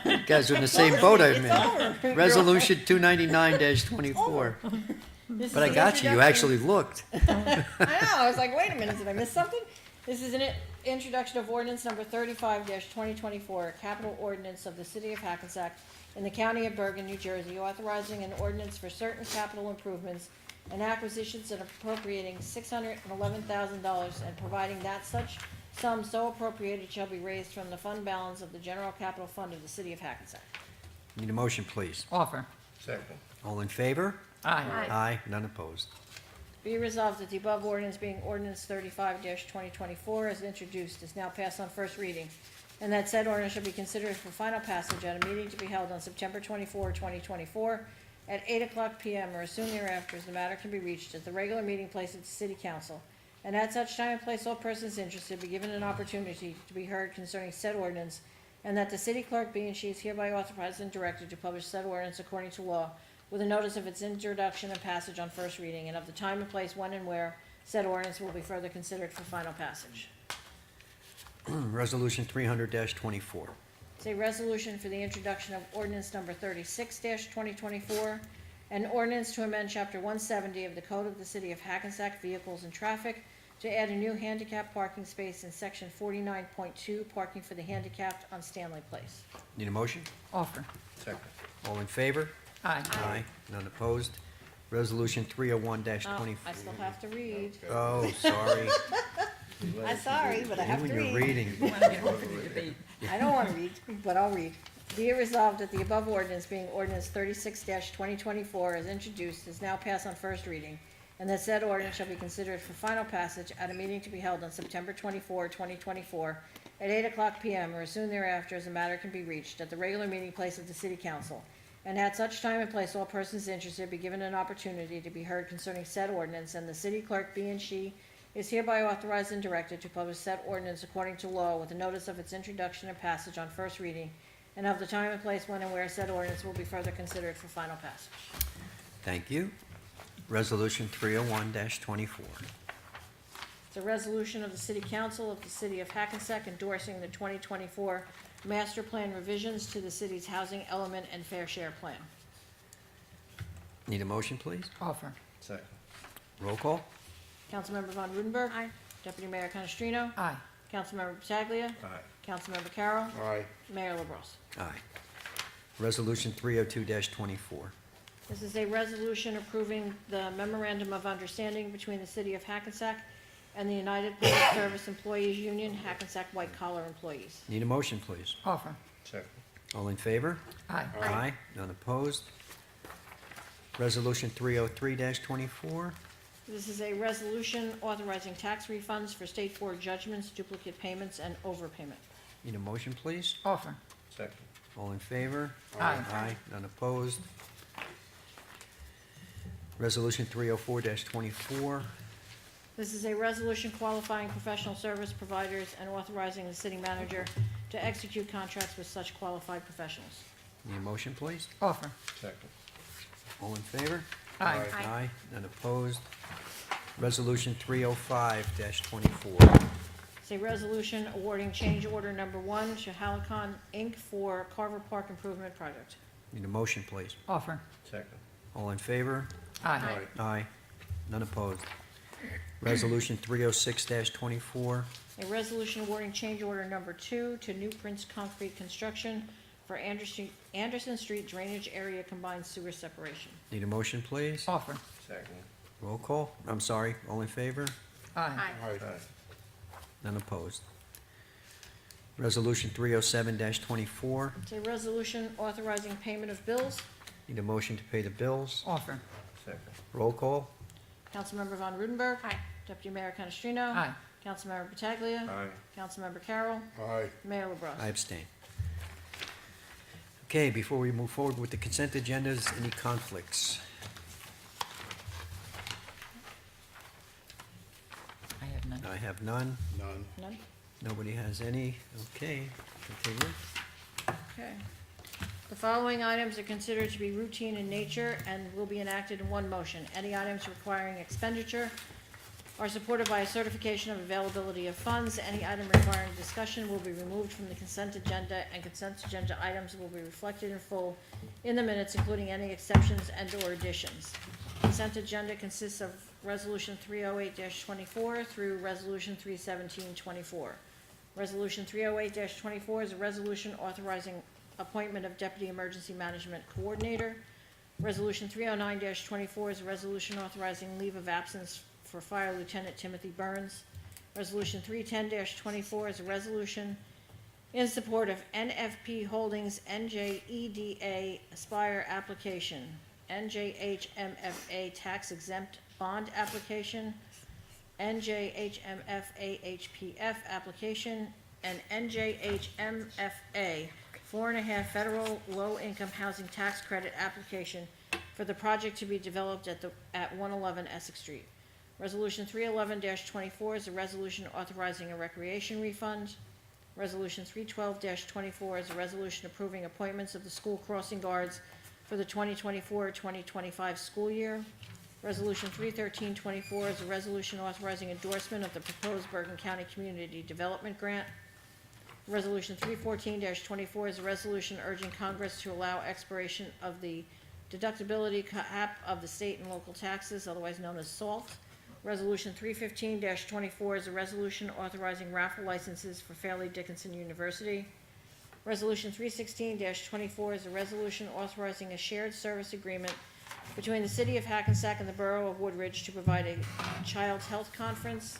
you guys are in the same boat I'm in. Resolution 299-24. This is But I an got you. You introduction. actually looked. I know, I was like, wait a minute, did I miss something? This is an introduction of ordinance number 35-2024, a capital ordinance of the City of Hackensack in the County of Bergen, New Jersey, authorizing an ordinance for certain capital improvements and acquisitions and appropriating $611,000 and providing that such sum so appropriated shall be raised from the fund balance of the general capital fund of the City of Hackensack. Need a motion, please? Offer. Second. All in favor? Aye. Aye, none opposed. Be resolved that the above ordinance being ordinance 35-2024 as introduced is now passed on first reading, and that said ordinance shall be considered for final passage at a meeting to be held on September 24, 2024, at 8:00 p.m. or as soon thereafter as the matter can be reached at the regular meeting place of the City Council, and at such time and place all persons interested be given an opportunity to be heard concerning said ordinance, and that the city clerk be and she is hereby authorized and directed to publish said ordinance according to law with a notice of its introduction and passage on first reading, and of the time and place when and where said ordinance will be further considered for final passage. Resolution 300-24. It's a resolution for the introduction of ordinance number 36-2024, an ordinance to amend Chapter 170 of the Code of the City of Hackensack Vehicles and Traffic to add a new handicap parking space in Section 49.2, parking for the handicapped on Stanley Place. Need a motion? Offer. Second. All in favor? Aye. Aye, none opposed. Resolution 301-24. Oh, I still have to read. Oh, sorry. I'm sorry, but I have You to and read. your reading. Want to get off of the debate. I don't want to read, but I'll read. Be it resolved that the above ordinance being ordinance 36-2024 as introduced is now passed on first reading, and that said ordinance shall be considered for final passage at a meeting to be held on September 24, 2024, at 8:00 p.m. or as soon thereafter as the matter can be reached at the regular meeting place of the City Council, and at such time and place all persons interested be given an opportunity to be heard concerning said ordinance, and the city clerk be and she is hereby authorized and directed to publish said ordinance according to law with a notice of its introduction and passage on first reading, and of the time and place when and where said ordinance will be further considered for final passage. Thank you. Resolution 301-24. It's a resolution of the City Council of the City of Hackensack endorsing the 2024 Master Plan revisions to the city's housing element and fair share plan. Need a motion, please? Offer. Second. Roll call? Councilmember Von Rudenberg. Aye. Deputy Mayor Canestrino. Aye. Councilmember Pataglia. Aye. Councilmember Carroll. Aye. Mayor LaBrus. Aye. Resolution 302-24. This is a resolution approving the memorandum of understanding between the City of Hackensack and the United Public Service Employees Union, Hackensack White Collar Employees. Need a motion, please? Offer. Second. All in favor? Aye. Aye. None opposed. Resolution 303-24. This is a resolution authorizing tax refunds for state board judgments, duplicate payments, and overpayment. Need a motion, please? Offer. Second. All in favor? Aye. Aye. None opposed. Resolution 304-24. This is a resolution qualifying professional service providers and authorizing the city manager to execute contracts with such qualified professionals. Need a motion, please? Offer. Second. All in favor? Aye. Aye, none opposed. Resolution 305-24. It's a resolution awarding change order number 1 to Halicon Inc. for Carver Park Improvement Project. Need a motion, please? Offer. Second. All in favor? Aye. Aye, none opposed. Resolution 306-24. A resolution awarding change order number 2 to New Prince Concrete Construction for Anderson Street Drainage Area Combined Sewer Separation. Need a motion, please? Offer. Second. Roll call. I'm sorry, all in favor? Aye. Aye. None opposed. Resolution 307-24. It's a resolution authorizing payment of bills. Need a motion to pay the bills? Offer. Second. Roll call. Councilmember Von Rudenberg. Aye. Deputy Mayor Canestrino. Aye. Councilmember Pataglia. Aye. Councilmember Carroll. Aye. Mayor LaBrus. I abstain. Okay, before we move forward with the consent agendas, any conflicts? I have none. I have none. None. None? Nobody has any. Okay, continue. Okay. The following items are considered to be routine in nature and will be enacted in one motion. Any items requiring expenditure are supported by a certification of availability of funds. Any item requiring discussion will be removed from the consent agenda, and consent agenda items will be reflected in full in the minutes, including any exceptions and/or additions. Consent agenda consists of Resolution 308-24 through Resolution 317-24. Resolution 308-24 is a resolution authorizing appointment of Deputy Emergency Management Coordinator. Resolution 309-24 is a resolution authorizing leave of absence for Fire Lieutenant Timothy Burns. Resolution 310-24 is a resolution in support of NFP Holdings NJEDA Aspire application, NJHMFA tax exempt bond application, NJHMFA HPF application, and NJHMFA 4.5 federal low-income housing tax credit application for the project to be developed at 111 Essex Street. Resolution 311-24 is a resolution authorizing a recreation refund. Resolution 312-24 is a resolution approving appointments of the school crossing guards for the 2024-2025 school year. Resolution 313-24 is a resolution authorizing endorsement of the proposed Bergen County Community Development Grant. Resolution 314-24 is a resolution urging Congress to allow expiration of the deductibility cap of the state and local taxes, otherwise known as SALT. Resolution 315-24 is a resolution authorizing raffle licenses for Fairleigh Dickinson University. Resolution 316-24 is a resolution authorizing a shared service agreement between the City of Hackensack and the Borough of Woodridge to provide a child health conference.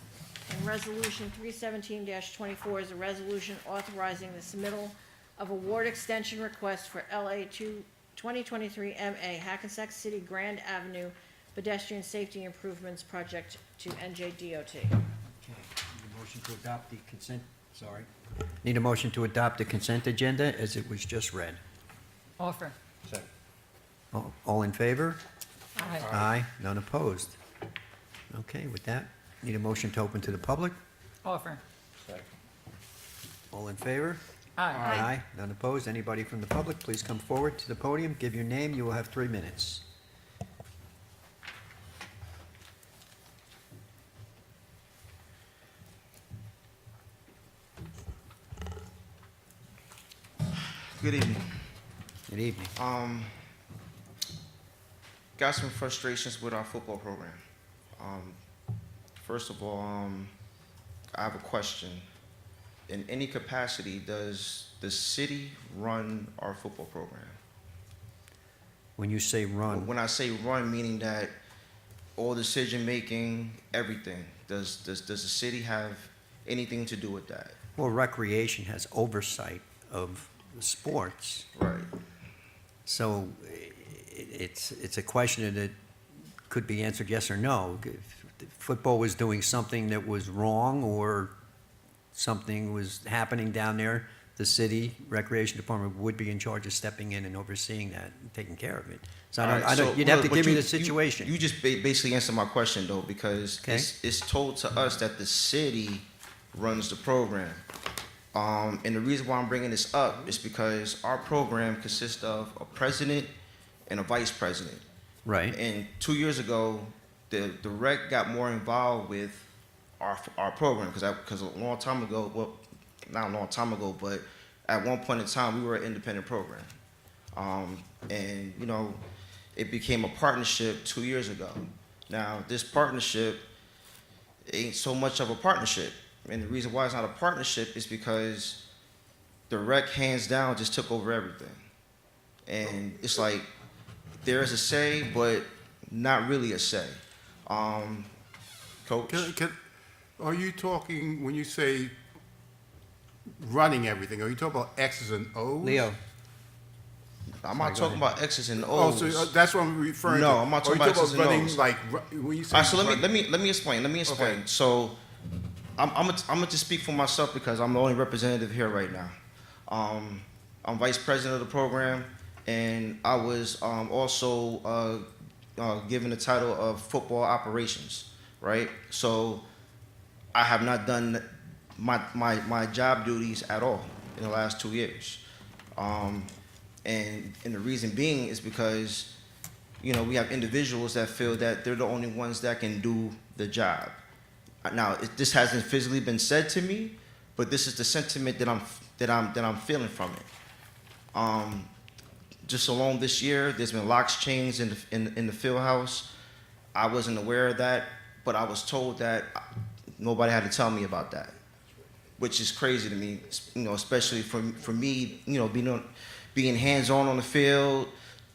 And Resolution 317-24 is a resolution authorizing the submittal of award extension request for LA 2023 MA Hackensack City Grand Avenue Pedestrian Safety Improvements Project to NJDOT. Okay, need a motion to adopt the consent, sorry. Need a motion to adopt the consent agenda as it was just read. Offer. Second. All in favor? Aye. Aye, none opposed. Okay, with that, need a motion to open to the public? Offer. Second. All in favor? Aye. Aye, none opposed. Anybody from the public, please come forward to the podium, give your name, you will have 3 minutes. Good evening. Good evening. Got some frustrations with our football program. First of all, I have a question. In any capacity, does the city run our football program? When you say run, When I say run, meaning that all decision-making, everything, does the city have anything to do with that? well, recreation has oversight of sports. Right. So it's a question that could be answered yes or no. If football was doing something that was wrong or something was happening down there, the city recreation department would be in charge of stepping in and overseeing that and taking care of it. So I don't, you'd have to give me the situation. You just basically answered my question though, because Okay. it's told to us that the city runs the program. And the reason why I'm bringing this up is because our program consists of a president and a vice president. Right. And 2 years ago, the rec got more involved with our program because a long time ago, well, not a long time ago, but at one point in time, we were an independent program. And, you know, it became a partnership 2 years ago. Now, this partnership ain't so much of a partnership. And the reason why it's not a partnership is because the rec, hands down, just took over everything. And it's like, there's a say, but not really a say. Coach? Are you talking, when you say running everything, are you talking about X's and O's? Leo. I'm not talking about X's and Oh, O's. so that's what I'm referring to. No, I'm not talking about X's and running, O's. like, when you say So let me explain. Okay. So I'm gonna just speak for myself because I'm the only representative here right now. I'm vice president of the program, and I was also given the title of football operations. Right. So I have not done my job duties at all in the last 2 years. And the reason being is because, you know, we have individuals that feel that they're the only ones that can do the job. Now, this hasn't physically been said to me, but this is the sentiment that I'm feeling from it. Just alone this year, there's been locks changed in the field house. I wasn't aware of that, but I was told that nobody had to tell me about that, which is crazy to me. You know, especially for me, you know, being hands-on on the field,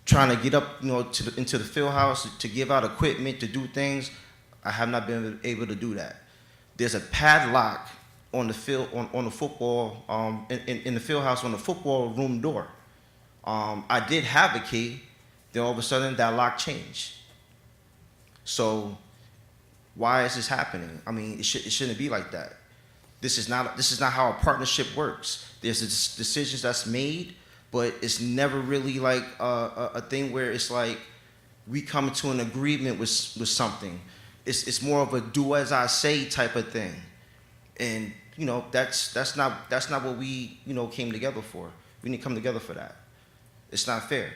trying to get up, you know, into the field house to give out equipment, to do things. I have not been able to do that. There's a padlock on the field, on the football, in the field house on the football room door. I did have a key, then all of a sudden that lock changed. So why is this happening? I mean, it shouldn't be like that. This is not how a partnership works. There's decisions that's made, but it's never really like a thing where it's like we come to an agreement with something. It's more of a do as I say type of thing, and you know that's not what we, you know, came together for. We didn't come together for that. It's not fair.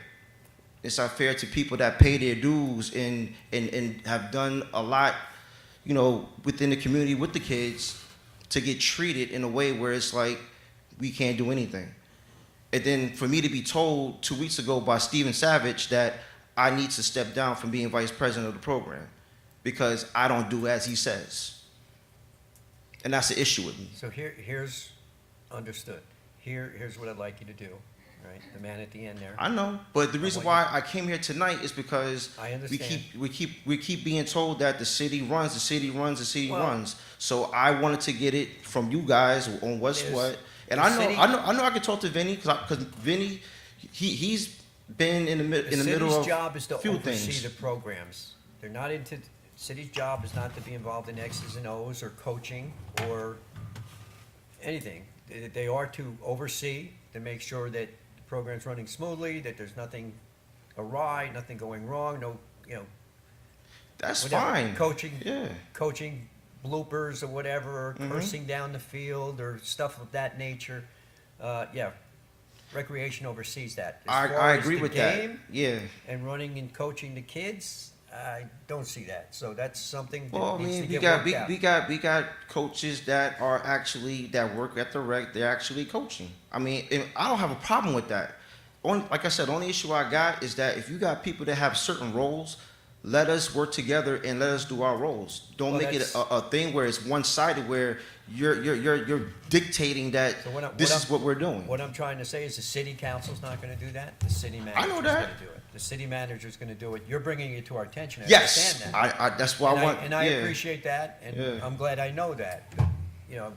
It's not fair to people that pay their dues and have done a lot, you know, within the community with the kids, to get treated in a way where it's like we can't do anything. And then for me to be told 2 weeks ago by Stephen Savage that I need to step down from being vice president of the program because I don't do as he says. And that's the issue with me. So here's understood. Here's what I'd like you to do, right? The man at the end there. I know, but the reason why I came here tonight is because I understand. we keep being told that the city runs. So I wanted to get it from you guys on what's what. And I know I can talk to Vinny because Vinny, he's been in the middle of city's job is to few oversee things. the programs. They're not into. City's job is not to be involved in X's and O's or coaching or anything. They are to oversee, to make sure that the program's running smoothly, that there's nothing awry, nothing going wrong, no, you know. That's whatever, fine. Coaching bloopers or whatever, or cursing down the field or stuff of that nature. Recreation oversees that. As far I as agree the with game that. Yeah. And running and coaching the kids, I don't see that. So that's something that Well, I needs mean, to we get worked out. got coaches that are actually that work at the rec. They're actually coaching. I mean, I don't have a problem with that. Like I said, the only issue I got is that if you got people that have certain roles, let us work together and let us do our roles. Don't make it a thing where it's one-sided, where you're dictating that this is what we're doing. What I'm trying to say is the city council's not going to do that. The city manager's going to do it. The city manager's going to do it. You're bringing it to our attention. I Yes, understand that. I that's why I want. And I appreciate that, and Yeah. I'm glad I know that. But, you know,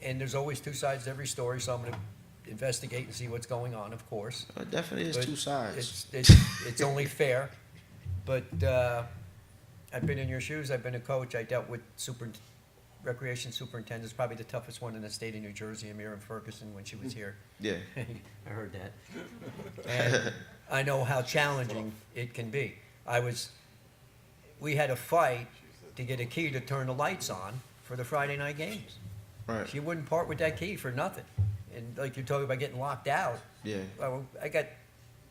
and there's always two sides to every story, so I'm going to investigate and see what's going on, of course. It definitely is But two sides. It's only fair. But I've been in your shoes. I've been a coach. I dealt with recreation superintendents, probably the toughest one in the state of New Jersey, Amira Ferguson, when she was here. Yeah. I heard that. And I know how challenging it can be. We had a fight to get a key to turn the lights on for the Friday night games. Right. She wouldn't part with that key for nothing. And like you're talking about getting locked out, Yeah. well, I got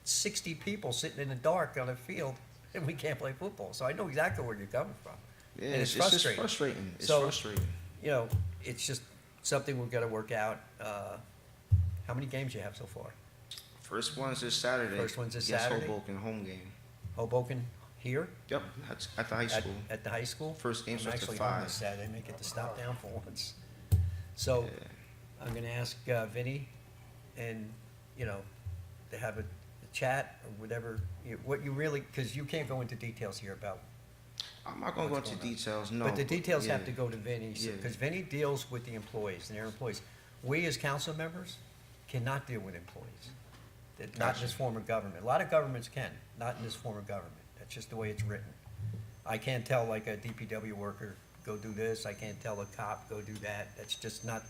60 people sitting in the dark on a field, and we can't play football. So I know exactly where you're coming from. Yeah, And it's just frustrating. frustrating. It's So, frustrating. You know, it's just something we've got to work out. How many games you have so far? First one's this Saturday. First one's this against Saturday? Hoboken, home game. Hoboken here? Yep, at the high school. At the high school? First game I'm starts at actually home 5. this Saturday. I may get to stop down for once. So I'm going to ask Vinny and, you know, to have a chat or whatever, what you really, because you can't go into details here about. I'm not going to go into details, no. But the details have yeah. to go to Vinny, Yeah. because Vinny deals with the employees and their employees. We as council members cannot deal with employees. Not in this form of government. A lot of governments can, not in this form of government. That's just the way it's written. I can't tell like a DPW worker, go do this. I can't tell a cop, go do that. That's just not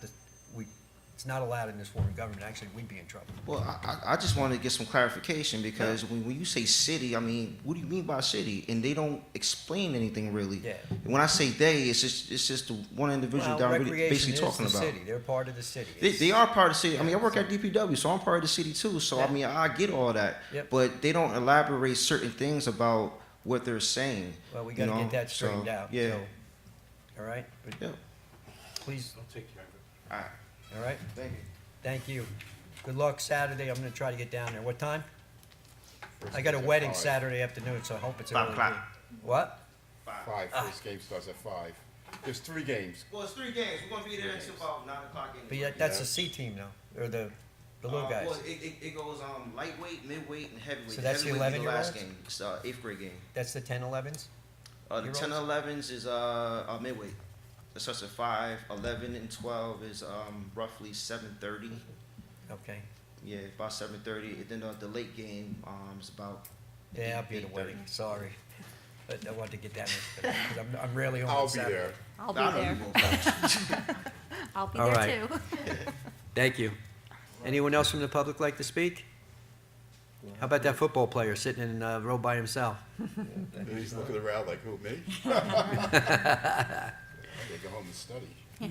it's not allowed in this form of government. Actually, we'd be in trouble. Well, I just want to get some clarification because when you say city, I mean, what do you mean by city? And they don't explain anything really. Yeah. And when I say they, it's just the one individual that I'm really basically talking about. City. They're part of the city. They are part of the city. I mean, I work at DPW, so I'm part of the city too. So I mean, I get all that. Yep. But they don't elaborate certain things about what they're saying. Well, we got to get that straightened out. Yeah. So, all right. But Yeah. please. I'll take care of it. All right. All right. Thank you. Thank you. Good luck Saturday. I'm going to try to get down there. What time? I got a wedding Saturday afternoon, so I hope it's 5 early. o'clock. What? 5, first game starts at 5. There's 3 games. Well, it's 3 games. We're gonna be there until about 9 o'clock. But yeah, that's the C team now, or the little guys. Well, it goes lightweight, midweight, and heavyweight. So that's the Heavyweight will be 11-year-olds? last game. It's 8th grade game. That's the 10-11s? The Year 10 olds? and 11s is midweight. It starts at 5. 11 and 12 is roughly 7:30. Okay. Yeah, about 7:30. And then the late game is about. Yeah, I'll be at a 8:30. wedding. Sorry. But I wanted to get down there because I'm rarely home I'll on be Saturday. there. I'll be I know there. you won't come. I'll be All there right. too. Thank you. Anyone else from the public like to speak? How about that football player sitting in a row by himself? And he's looking around like, who, me? I go home and study. If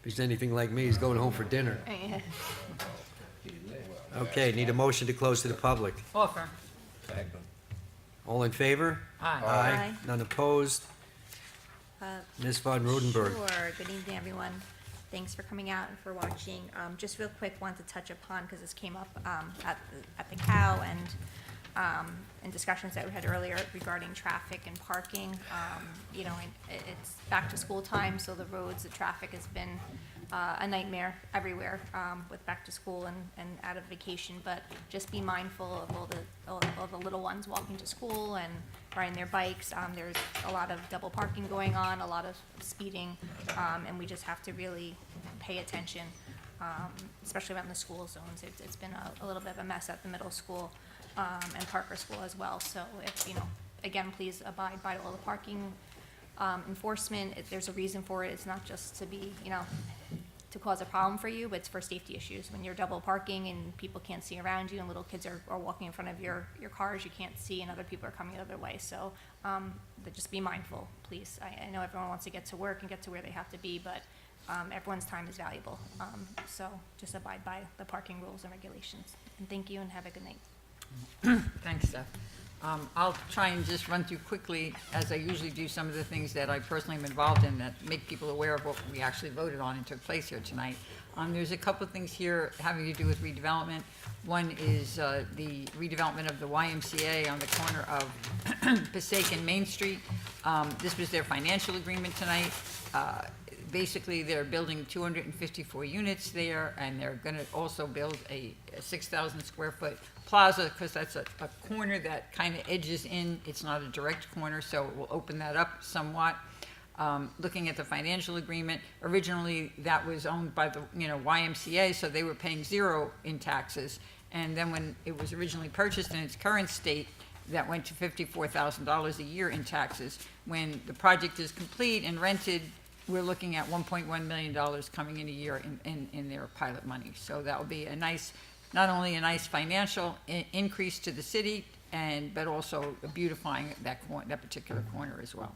he's anything like me, he's going home for dinner. Okay, need a motion to close to the public. Offer. All in favor? Aye. Aye. None opposed? Ms. Von Rudenberg. Sure. Good evening, everyone. Thanks for coming out and for watching. Just real quick, wanted to touch upon, because this came up at the cow and in discussions that we had earlier regarding traffic and parking. You know, it's back to school time, so the roads, the traffic has been a nightmare everywhere with back to school and out of vacation. But just be mindful of all the little ones walking to school and riding their bikes. There's a lot of double parking going on, a lot of speeding, and we just have to really pay attention, especially around the school zones. It's been a little bit of a mess at the middle school and Parker School as well. So if, you know, again, please abide by all the parking enforcement. If there's a reason for it, it's not just to be, you know, to cause a problem for you, but it's for safety issues. When you're double parking and people can't see around you and little kids are walking in front of your cars, you can't see, and other people are coming the other way. So but just be mindful, please. I know everyone wants to get to work and get to where they have to be, but everyone's time is valuable. So just abide by the parking rules and regulations. And thank you and have a good night. Thanks, Steph. I'll try and just run through quickly, as I usually do, some of the things that I personally am involved in that make people aware of what we actually voted on and took place here tonight. There's a couple of things here having to do with redevelopment. One is the redevelopment of the YMCA on the corner of Passaic and Main Street. This was their financial agreement tonight. Basically, they're building 254 units there, and they're going to also build a 6,000 square foot plaza, because that's a corner that kind of edges in. It's not a direct corner, so it will open that up somewhat. Looking at the financial agreement, originally that was owned by the YMCA, so they were paying 0 in taxes. And then when it was originally purchased in its current state, that went to $54,000 a year in taxes. When the project is complete and rented, we're looking at $1.1 million coming in a year in their pilot money. So that will be a nice, not only a nice financial increase to the city, but also beautifying that particular corner as well.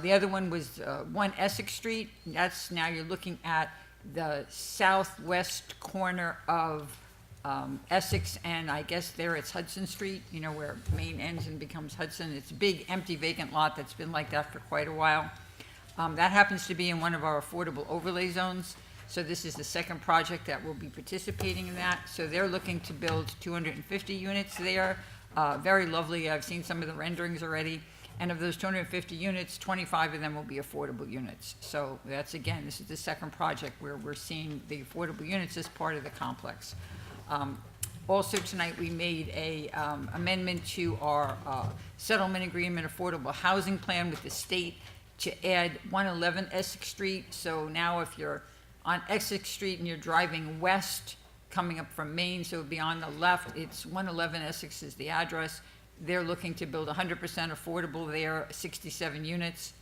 The other one was 1 Essex Street. That's now you're looking at the southwest corner of Essex, and I guess there it's Hudson Street, you know, where Main ends and becomes Hudson. It's a big, empty, vacant lot that's been like that for quite a while. That happens to be in one of our affordable overlay zones. So this is the second project that will be participating in that. So they're looking to build 250 units there. Very lovely. I've seen some of the renderings already. And of those 250 units, 25 of them will be affordable units. So that's, again, this is the second project where we're seeing the affordable units as part of the complex. Also tonight, we made a amendment to our settlement agreement affordable housing plan with the state to add 111 Essex Street. So now if you're on Essex Street and you're driving west, coming up from Maine, so it would be on the left, it's 111 Essex is the address. They're looking to build 100% affordable there, 67 units.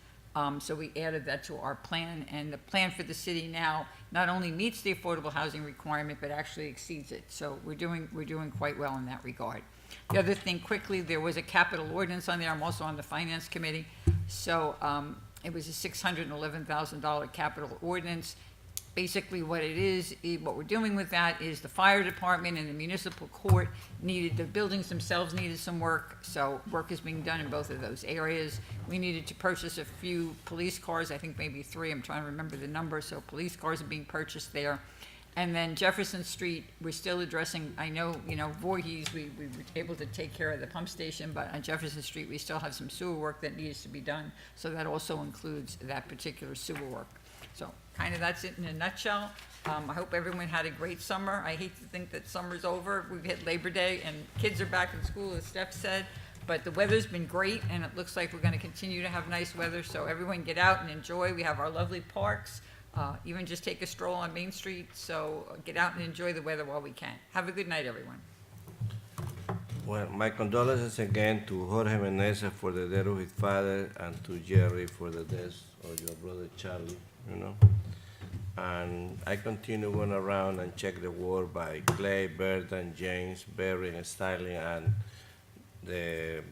So we added that to our plan, and the plan for the city now not only meets the affordable housing requirement, but actually exceeds it. So we're doing quite well in that regard. The other thing, quickly, there was a capital ordinance on there. I'm also on the finance committee. So it was a $611,000 capital ordinance. Basically what it is, what we're doing with that is the fire department and the municipal court the buildings themselves needed some work, so work is being done in both of those areas. We needed to purchase a few police cars, I think maybe 3, I'm trying to remember the number, so police cars are being purchased there. And then Jefferson Street, we're still addressing, I know, Voorhees, we were able to take care of the pump station, but on Jefferson Street, we still have some sewer work that needs to be done, so that also includes that particular sewer work. So kind of that's it in a nutshell. I hope everyone had a great summer. I hate to think that summer's over. We've hit Labor Day and kids are back in school, as Steph said, but the weather's been great and it looks like we're going to continue to have nice weather. So everyone get out and enjoy. We have our lovely parks, even just take a stroll on Main Street. So get out and enjoy the weather while we can. Have a good night, everyone. Well, my condolences again to Jorge Menezes for the death of his father and to Jerry for the death of your brother Charlie, And I continue going around and check the work by Clay, Burton, James, Berry, and Styling, and the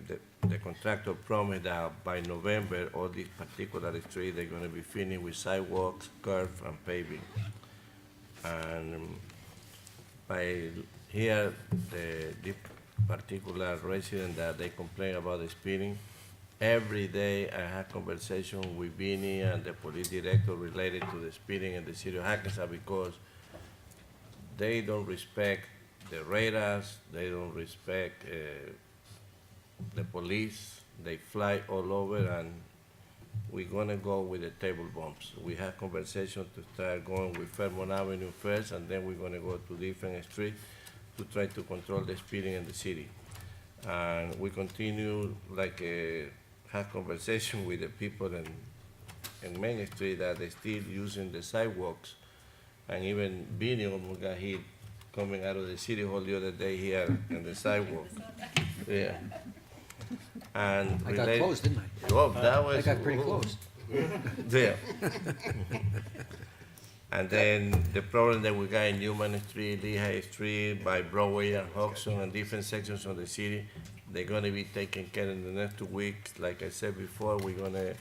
contractor promised that by November, all these particular streets, they're gonna be finished with sidewalks, curb, and paving. And by here, this particular resident that they complain about the speeding, every day I have conversation with Vinny and the police director related to the speeding in the city of Hackensack because they don't respect the radars, they don't respect the police, they fly all over, and we're gonna go with the table bumps. We have conversation to start going with Fairmont Avenue first, and then we're gonna go to different streets to try to control the speeding in the city. And we continue have conversation with the people in Main Street that they still using the sidewalks. And even Vinny almost got hit coming out of the city hall the other day here in the sidewalk. Yeah. And I got close, didn't I? Oh, that was. I got pretty close. Yeah. And then the problem that we got in Newman Street, Lehigh Street, by Broadway and Hudson and different sections of the city, they're gonna be taken care in the next 2 weeks. Like I said before, we're gonna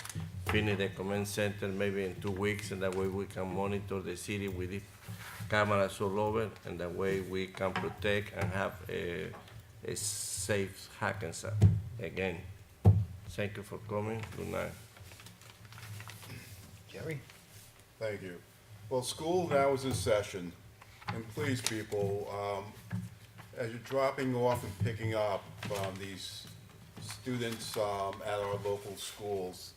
finish the command center maybe in 2 weeks, and that way we can monitor the city with the cameras all over, and that way we can protect and have a safe Hackensack. Again, thank you for coming. Good night. Jerry? Thank you. Well, school now is in session, and please, people, as you're dropping off and picking up these students at our local schools,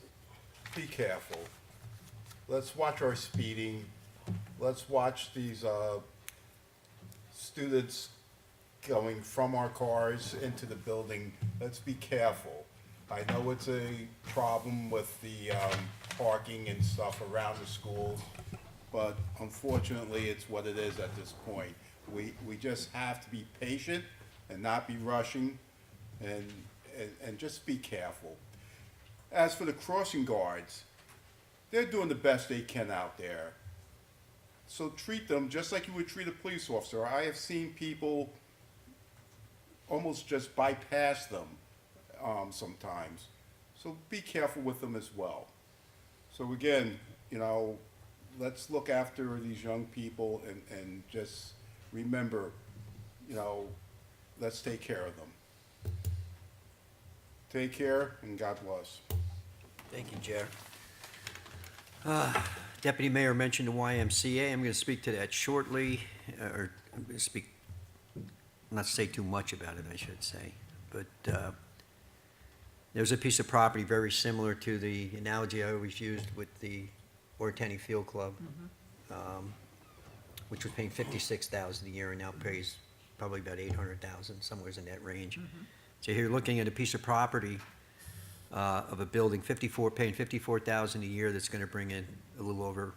be careful. Let's watch our speeding. Let's watch these students going from our cars into the building. Let's be careful. I know it's a problem with the parking and stuff around the schools, but unfortunately, it's what it is at this point. We just have to be patient and not be rushing and just be careful. As for the crossing guards, they're doing the best they can out there. So treat them just like you would treat a police officer. I have seen people almost just bypass them sometimes. So be careful with them as well. So again, let's look after these young people and just remember, let's take care of them. Take care and God bless. Thank you, Chair. Deputy Mayor mentioned the YMCA. I'm going to speak to that shortly, or I'm going to speak, not say too much about it, I should say. But there's a piece of property very similar to the analogy I always used with the Ortenny Field Club, which was paying $56,000 a year and now pays probably about $800,000, somewhere in that range. So you're looking at a piece of property of a building, paying $54,000 a year, that's going to bring in a little over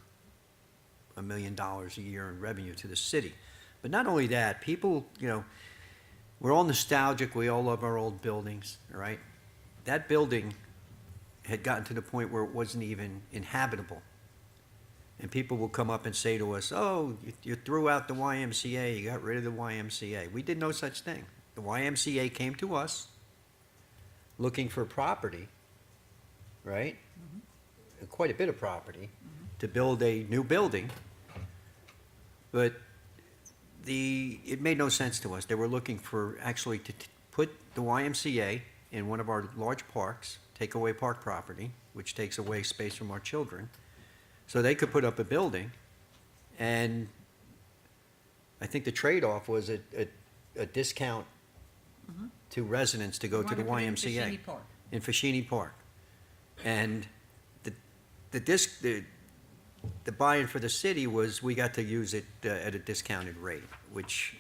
$1 million a year in revenue to the city. But not only that, people, we're all nostalgic. We all love our old buildings, right? That building had gotten to the point where it wasn't even inhabitable. And people will come up and say to us, oh, you threw out the YMCA, you got rid of the YMCA. We did no such thing. The YMCA came to us looking for property, right? Quite a bit of property to build a new building. But it made no sense to us. They were looking for actually to put the YMCA in one of our large parks, take away park property, which takes away space from our children, so they could put up a building. And I think the trade-off was a discount to residents to go to the YMCA. In Fashini Park. And the buy-in for the city was we got to use it at a discounted rate, which,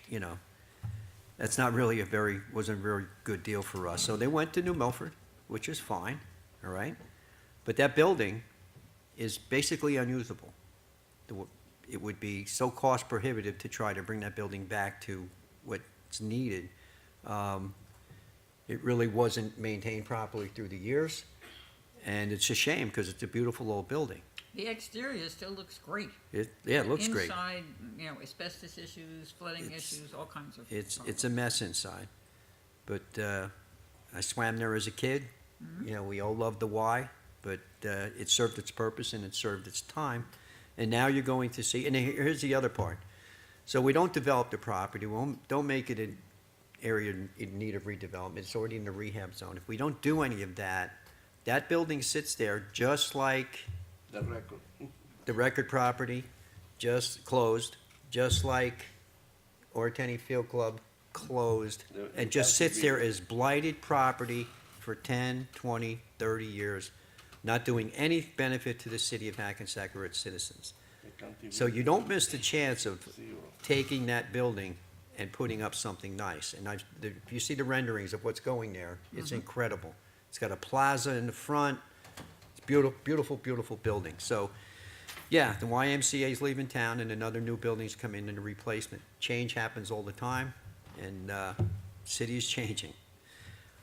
that's not really wasn't a very good deal for us. So they went to New Milford, which is fine, all right? But that building is basically unusable. It would be so cost prohibitive to try to bring that building back to what's needed. It really wasn't maintained properly through the years, and it's a shame because it's a beautiful old building. The exterior still looks great. It looks great. Inside, asbestos issues, flooding issues, all kinds of. It's a mess inside. But I swam there as a kid. We all love the Y, but it served its purpose and it served its time. And now you're going to see, and here's the other part. So we don't develop the property, don't make it an area in need of redevelopment. It's already in the rehab zone. If we don't do any of that, that building sits there just like the record property, just closed, just like Ortenny Field Club closed, and just sits there as blighted property for 10, 20, 30 years, not doing any benefit to the city of Hackensack or its citizens. So you don't miss the chance of taking that building and putting up something nice. And if you see the renderings of what's going there, it's incredible. It's got a plaza in the front. It's beautiful, beautiful, beautiful building. So, yeah, the YMCA is leaving town and another new building's coming in the replacement. Change happens all the time, and city is changing.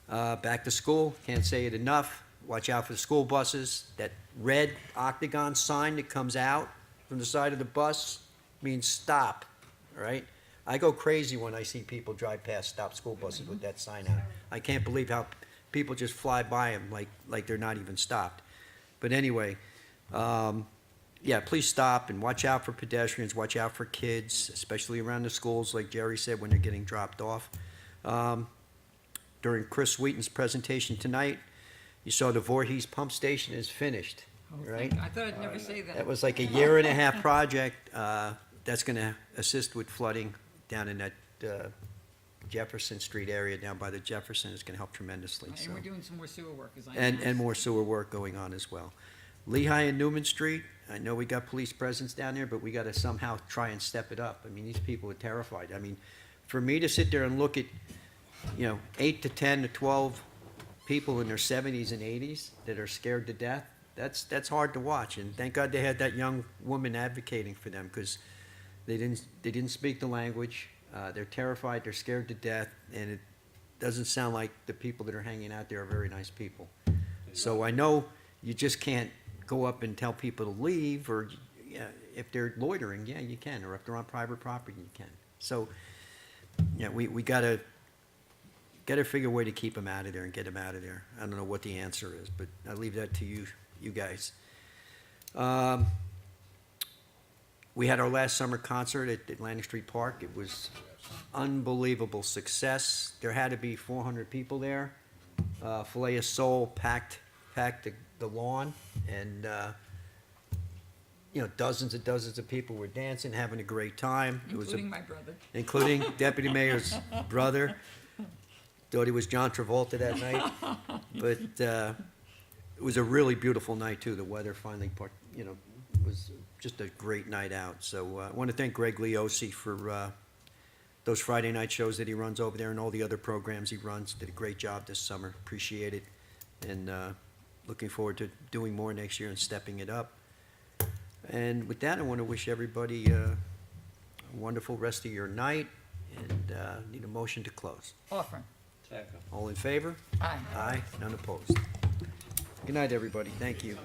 Back to school, can't say it enough. Watch out for the school buses. That red octagon sign that comes out from the side of the bus means stop, all right? I go crazy when I see people drive past stop school buses with that sign out. I can't believe how people just fly by them like they're not even stopped. But anyway, yeah, please stop and watch out for pedestrians, watch out for kids, especially around the schools, like Jerry said, when they're getting dropped off. During Chris Wheaton's presentation tonight, you saw the Voorhees pump station is finished, right? I thought I'd never say that. That was like a 1.5-year project that's going to assist with flooding down in that Jefferson Street area down by the Jefferson. Is going to help tremendously. And So. we're doing some more sewer work, as I And announced. more sewer work going on as well. Lehigh and Newman Street, I know we got police presence down there, but we got to somehow try and step it up. I mean, these people are terrified. I mean, for me to sit there and look at, 8 to 10 to 12 people in their 70s and 80s that are scared to death, that's hard to watch. And thank God they had that young woman advocating for them, because they didn't speak the language. They're terrified. They're scared to death, and it doesn't sound like the people that are hanging out there are very nice people. So I know you just can't go up and tell people to leave, or if they're loitering, yeah, you can, or if they're on private property, you can. So, yeah, we gotta figure a way to keep them out of there and get them out of there. I don't know what the answer is, but I leave that to you guys. We had our last summer concert at Atlantic Street Park. It was unbelievable success. There had to be 400 people there. Filet of Soul packed the lawn, and dozens and dozens of people were dancing, having a great time. Including my brother. Including Deputy Mayor's brother. Thought he was John Travolta that night. But it was a really beautiful night, too. The weather finally, was just a great night out. So I want to thank Greg Leosi for those Friday night shows that he runs over there and all the other programs he runs. Did a great job this summer. Appreciate it. And looking forward to doing more next year and stepping it up. And with that, I want to wish everybody a wonderful rest of your night, and need a motion to close. Offer. Second. All in favor? Aye. Aye, none opposed. Good night, everybody. Thank you.